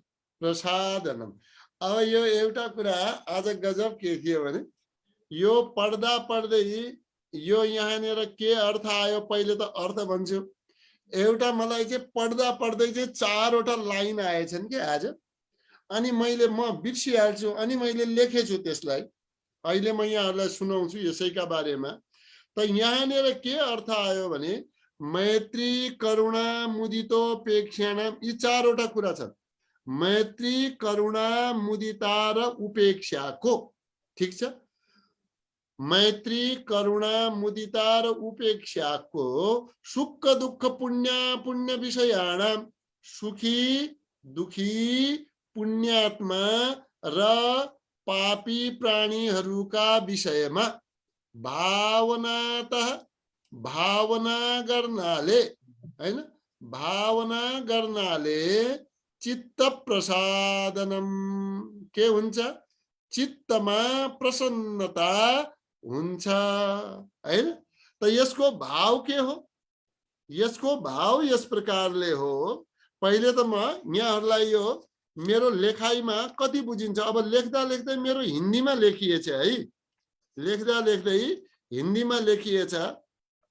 प्रसादनम। अब यो एउटा कुरा आज गजब के थियो भने यो पढ्दा पढ्दै यो यहाँनिर के अर्थ आयो पहिले त अर्थ भन्छु। एउटा मलाई चाहिँ पढ्दा पढ्दै चाहिँ 4 वटा लाइन आएछन् के आज, अनि मैले म बिर्सिहाल्छु, अनि मैले लेखेछु त्यसलाई। अहिले म यहाँहरूलाई सुनाउँछु यसैका बारेमा। त यहाँनिर के अर्थ आयो भने मैत्री करुणा मुदितोपेक्षाण, यी 4 वटा कुरा छन्। मैत्री करुणा मुदिता र उपेक्षाको, ठिक छ। मैत्री करुणा मुदिता र उपेक्षाको सुख दुःख पुण्य विषयाणाम, सुखी दुखी पुण्यात्मा र पापी प्राणीहरूका विषयमा भावनातः, भावना गर्नाले, हैन, भावना गर्नाले चित्त प्रसादनम, के हुन्छ, चित्तमा प्रसन्नता हुन्छ, हैन। त यसको भाव के हो? यसको भाव यस प्रकारले हो। पहिले त म यहाँहरूलाई यो मेरो लेखाइमा कति बुझिन्छ, अब लेख्दा लेख्दै मेरो हिन्दीमा लेखिएछ है, लेख्दा लेख्दै हिन्दीमा लेखिएछ।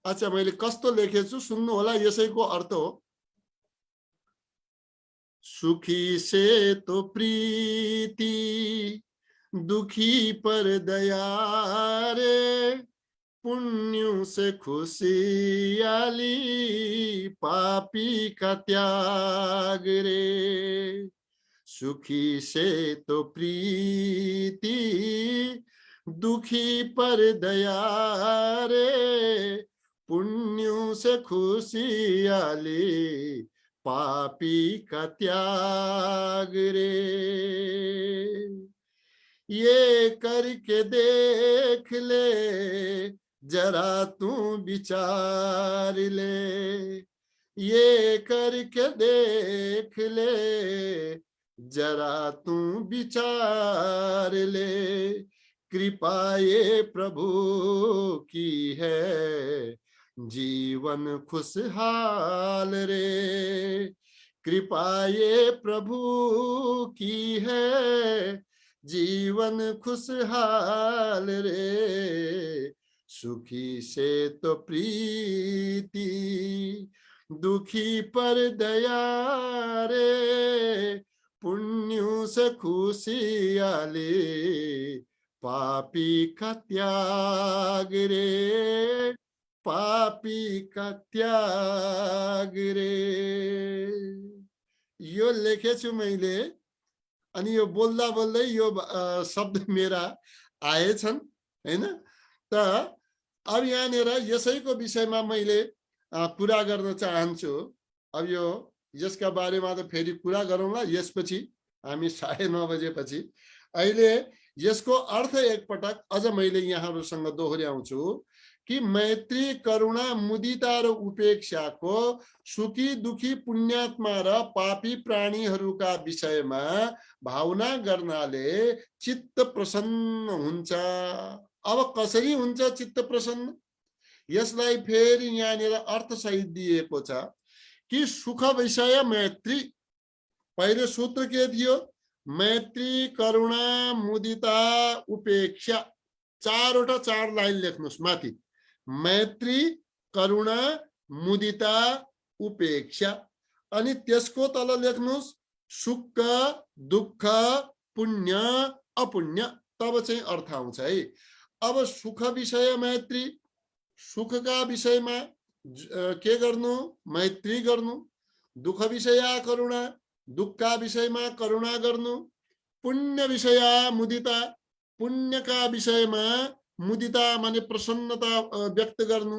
अच्छा, मैले कस्तो लेखेछु सुन्नु होला, यसैको अर्थ हो। सुखी से तो प्रीति, दुखी पर दया रे, पुण्यों से खुशियाली, पापी का त्याग रे। सुखी से तो प्रीति, दुखी पर दया रे, पुण्यों से खुशियाली, पापी का त्याग रे। ये करके देख ले जरा तू विचार ले, ये करके देख ले जरा तू विचार ले, कृपा ये प्रभु की है जीवन खुशहाल रे, कृपा ये प्रभु की है जीवन खुशहाल रे। सुखी से तो प्रीति, दुखी पर दया रे, पुण्यों से खुशियाली, पापी का त्याग रे, पापी का त्याग रे। यो लेखेछु मैले, अनि यो बोल्दा बोल्दै यो शब्द मेरा आएछन्, हैन। त अब यहाँनिर यसैको विषयमा मैले कुरा गर्न चाहन्छु। अब यो यसका बारेमा त फेरि कुरा गरौँला यसपछि, हामी 9:30 बजेपछि। अहिले यसको अर्थ एकपटक अझ मैले यहाँहरूसँग दोहोर्याउँछु कि मैत्री करुणा मुदिता र उपेक्षाको सुखी दुखी पुण्यात्मा र पापी प्राणीहरूका विषयमा भावना गर्नाले चित्त प्रसन्न हुन्छ। अब कसरी हुन्छ चित्त प्रसन्न? यसलाई फेरि यहाँनिर अर्थ सहित दिएको छ कि सुख विषय मैत्री। पहिले सूत्र के थियो? मैत्री करुणा मुदिता उपेक्षा। 4 लाइन लेख्नुस् माथि। मैत्री करुणा मुदिता उपेक्षा, अनि त्यसको तल लेख्नुस् सुख दुःख पुण्य अपुण्य। तब चाहिँ अर्थ आउँछ है। अब सुख विषय मैत्री, सुखका विषयमा के गर्नु? मैत्री गर्नु। दुःख विषय करुणा, दुःखका विषयमा करुणा गर्नु। पुण्य विषय मुदिता, पुण्यका विषयमा मुदिता माने प्रसन्नता व्यक्त गर्नु।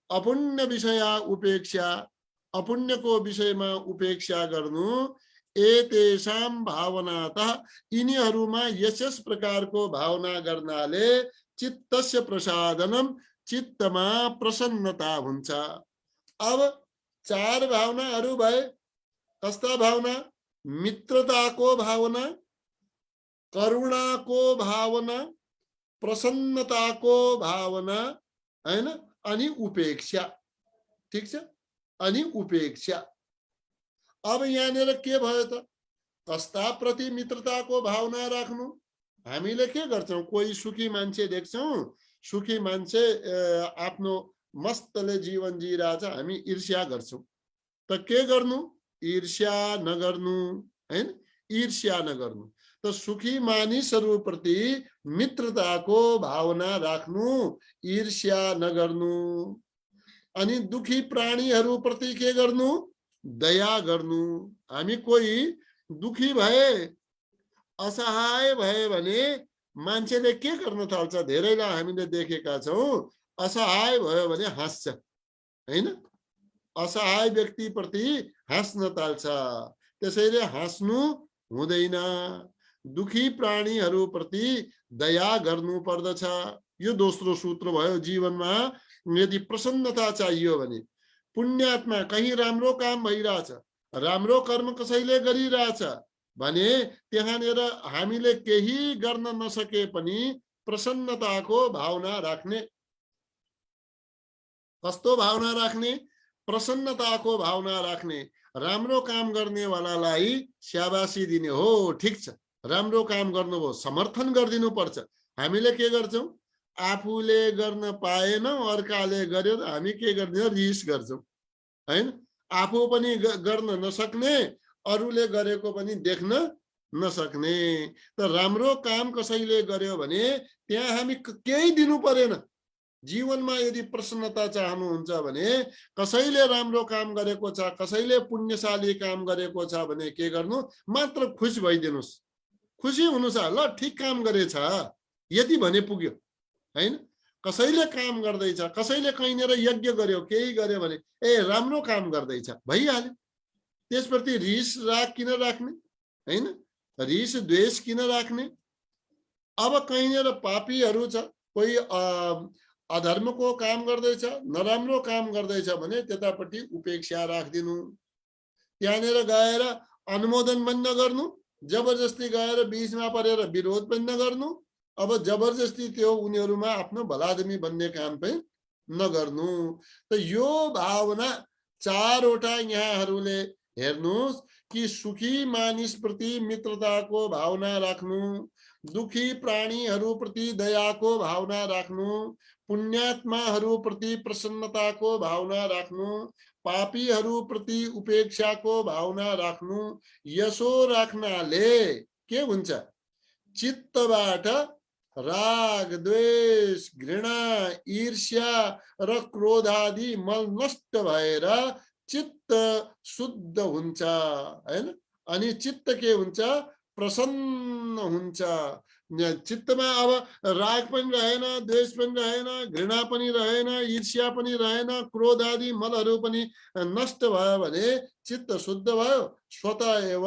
अपुण्य विषय उपेक्षा, अपुण्यको विषयमा उपेक्षा गर्नु। एतेषां भावनातः, यिनीहरूमा यस प्रकारको भावना गर्नाले चित्तस्य प्रसादनम, चित्तमा प्रसन्नता हुन्छ। अब 4 भावनाहरू भए। कस्ता भावना? मित्रताको भावना, करुणाको भावना, प्रसन्नताको भावना, हैन, अनि उपेक्षा। ठीक छ? अनि उपेक्षा। अब यहाँनिर के भयो त? कस्ताप्रति मित्रताको भावना राख्नु। हामीले के गर्छौं, कोही सुखी मान्छे देख्छौं, सुखी मान्छे आफ्नो मस्तले जीवन जिरहेछ, हामी ईर्ष्या गर्छौं। त के गर्नु, ईर्ष्या नगर्नु हैन, ईर्ष्या नगर्नु। त सुखी मानिसहरूप्रति मित्रताको भावना राख्नु, ईर्ष्या नगर्नु। अनि दुखी प्राणीहरूप्रति के गर्नु, दया गर्नु। हामी कोही दुखी भए, असहाय भए भने मान्छेले के गर्न थाल्छ, धेरैलाई हामीले देखेका छौं, असहाय भयो भने हाँस्छ हैन, असहाय व्यक्तिप्रति हाँस्न थाल्छ। त्यसैले हाँस्नु हुँदैन, दुखी प्राणीहरूप्रति दया गर्नु पर्दछ। यो दोस्रो सूत्र भयो। जीवनमा यदि प्रसन्नता चाहियो भने, पुण्यात्मा कहीं राम्रो काम भइरहेछ, राम्रो कर्म कसैले गरिरहेछ भने त्यहाँनिर हामीले केही गर्न नसके पनि प्रसन्नताको भावना राख्ने। कस्तो भावना राख्ने, प्रसन्नताको भावना राख्ने। राम्रो काम गर्नेवालालाई स्याबासी दिने, हो ठिक छ राम्रो काम गर्नुभयो, समर्थन गरिदिनु पर्छ। हामीले के गर्छौं, आफूले गर्न पाएन अर्काले गर्यो हामी के गर्छौं, रिस गर्छौं हैन। आफू पनि गर्न नसक्ने, अरूले गरेको पनि देख्न नसक्ने। त राम्रो काम कसैले गर्यो भने त्यहाँ हामी केही दिनु परेन। जीवनमा यदि प्रसन्नता चाहनुहुन्छ भने कसैले राम्रो काम गरेको छ, कसैले पुण्यशाली काम गरेको छ भने के गर्नु, मात्र खुसी भइदिनुस्, खुसी हुनुस्, ल ठिक काम गरेछ यति भने पुग्यो हैन। कसैले काम गर्दैछ, कसैले कहीँनिर यज्ञ गर्यो, केही गर्यो भने ए राम्रो काम गर्दैछ भइहाल्यो। त्यसप्रति रिस राग किन राख्ने हैन, रिस द्वेष किन राख्ने। अब कहीँनिर पापीहरू छ, कोही अधर्मको काम गर्दैछ, नराम्रो काम गर्दैछ भने त्यतापट्टि उपेक्षा राखिदिनु। त्यहाँनिर गएर अनुमोदन पनि नगर्नु, जबरजस्ती गएर बीचमा परेर विरोध पनि नगर्नु। अब जबरजस्ती त्यो उनीहरूमा आफ्नो भलादमी बन्ने काम पनि नगर्नु। त यो भावना चारवटा यहाँहरूले हेर्नुहोस् कि सुखी मानिसप्रति मित्रताको भावना राख्नु, दुखी प्राणीहरूप्रति दयाको भावना राख्नु, पुण्यात्माहरूप्रति प्रसन्नताको भावना राख्नु, पापीहरूप्रति उपेक्षाको भावना राख्नु। यसो राख्नाले के हुन्छ, चित्तबाट राग द्वेष घृणा ईर्ष्या र क्रोधादि मल नष्ट भएर चित्त शुद्ध हुन्छ हैन। अनि चित्त के हुन्छ, प्रसन्न हुन्छ। चित्तमा अब राग पनि रहेन, द्वेष पनि रहेन, घृणा पनि रहेन, ईर्ष्या पनि रहेन, क्रोध आदि मलहरू पनि नष्ट भयो भने चित्त शुद्ध भयो, स्वतः एव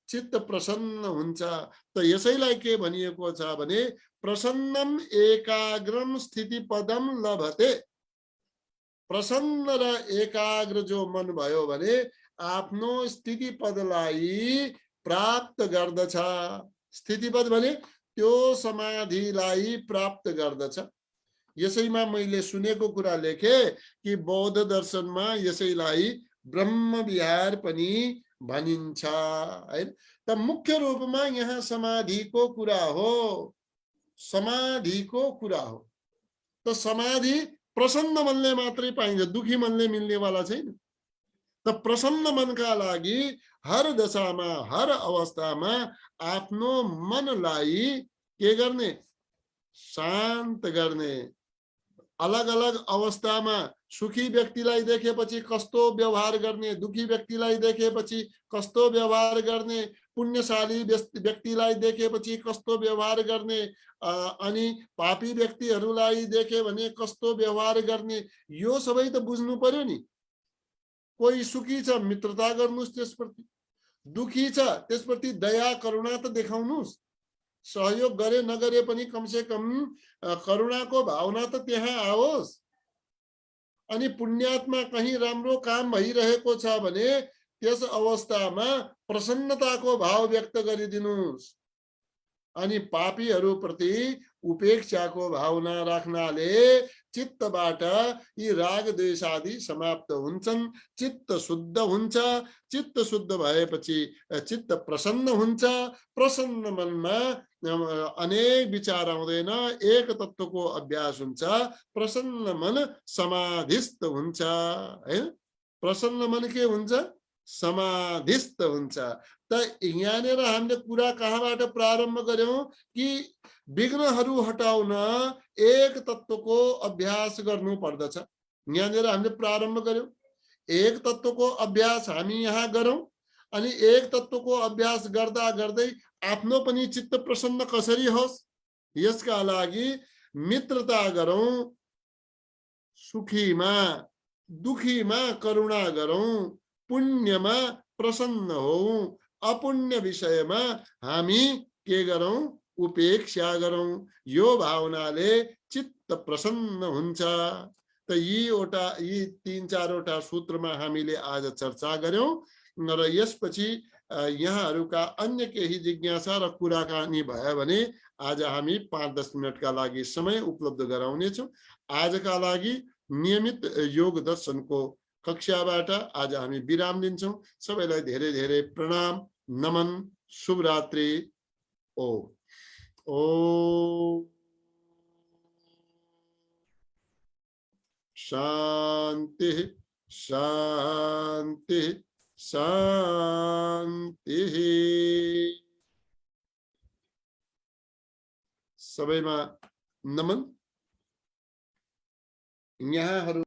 चित्त प्रसन्न हुन्छ। त यसैलाई के भनिएको छ भने प्रसन्नम एकाग्रम स्थिति पदम लभते। प्रसन्न र एकाग्र जो मन भयो भने आफ्नो स्थिति पदलाई प्राप्त गर्दछ। स्थिति पद भने त्यो समाधिलाई प्राप्त गर्दछ। यसैमा मैले सुनेको कुरा लेखे कि बौद्ध दर्शनमा यसैलाई ब्रह्म विहार पनि भनिन्छ है। त मुख्य रूपमा यहाँ समाधिको कुरा हो, समाधिको कुरा हो। त समाधि प्रसन्न मनले मात्रै पाइन्छ, दुखी मनले मिल्नेवाला छैन। त प्रसन्न मनका लागि हर दशामा हर अवस्थामा आफ्नो मनलाई के गर्ने, शान्त गर्ने। अलग अलग अवस्थामा सुखी व्यक्तिलाई देखेपछि कस्तो व्यवहार गर्ने, दुखी व्यक्तिलाई देखेपछि कस्तो व्यवहार गर्ने, पुण्यशाली व्यक्तिलाई देखेपछि कस्तो व्यवहार गर्ने, अनि पापी व्यक्तिहरूलाई देखे भने कस्तो व्यवहार गर्ने, यो सबै त बुझ्नु पर्यो नि। कोही सुखी छ मित्रता गर्नुस् त्यसप्रति, दुखी छ त्यसप्रति दया करुणा त देखाउनुस्। सहयोग गरे नगरे पनि कमसे कम करुणाको भावना त त्यहाँ आओस्। अनि पुण्यात्मा कहीं राम्रो काम भइरहेको छ भने त्यस अवस्थामा प्रसन्नताको भाव व्यक्त गरिदिनुस्। अनि पापीहरूप्रति उपेक्षाको भावना राख्नाले चित्तबाट यी राग द्वेष आदि समाप्त हुन्छन्, चित्त शुद्ध हुन्छ। चित्त शुद्ध भएपछि चित्त प्रसन्न हुन्छ। प्रसन्न मनमा अनेक विचार आउँदैन, एक तत्वको अभ्यास हुन्छ। प्रसन्न मन समाधिस्थ हुन्छ है। प्रसन्न मन के हुन्छ? समाधिस्थ हुन्छ। त यहाँनिर हामीले कुरा कहाँबाट प्रारम्भ गर्यौं कि विघ्नहरू हटाउन एक तत्वको अभ्यास गर्नु पर्दछ। यहाँनिर हामीले प्रारम्भ गर्यौं, एक तत्वको अभ्यास हामी यहाँ गरौं, अनि एक तत्वको अभ्यास गर्दा गर्दै आफ्नो पनि चित्त प्रसन्न कसरी होस् यसका लागि मित्रता गरौं, सुखीमा दुखीमा करुणा गरौं, पुण्यमा प्रसन्न हौं, अपुण्य विषयमा हामी के गरौं? उपेक्षा गरौं। यो भावनाले चित्त प्रसन्न हुन्छ। त यी 3-4वटा सूत्रमा हामीले आज चर्चा गर्यौं र यसपछि यहाँहरूका अन्य केही जिज्ञासा र कुराकानी भयो भने आज हामी 5-10 मिनटका लागि समय उपलब्ध गराउनेछौं। आजका लागि नियमित योग दर्शनको कक्षाबाट आज हामी विराम दिन्छौं। सबैलाई धेरै धेरै प्रणाम, नमन, शुभरात्रि। ओम शांति शांति शांति। सबैमा नमन। यहाँहरू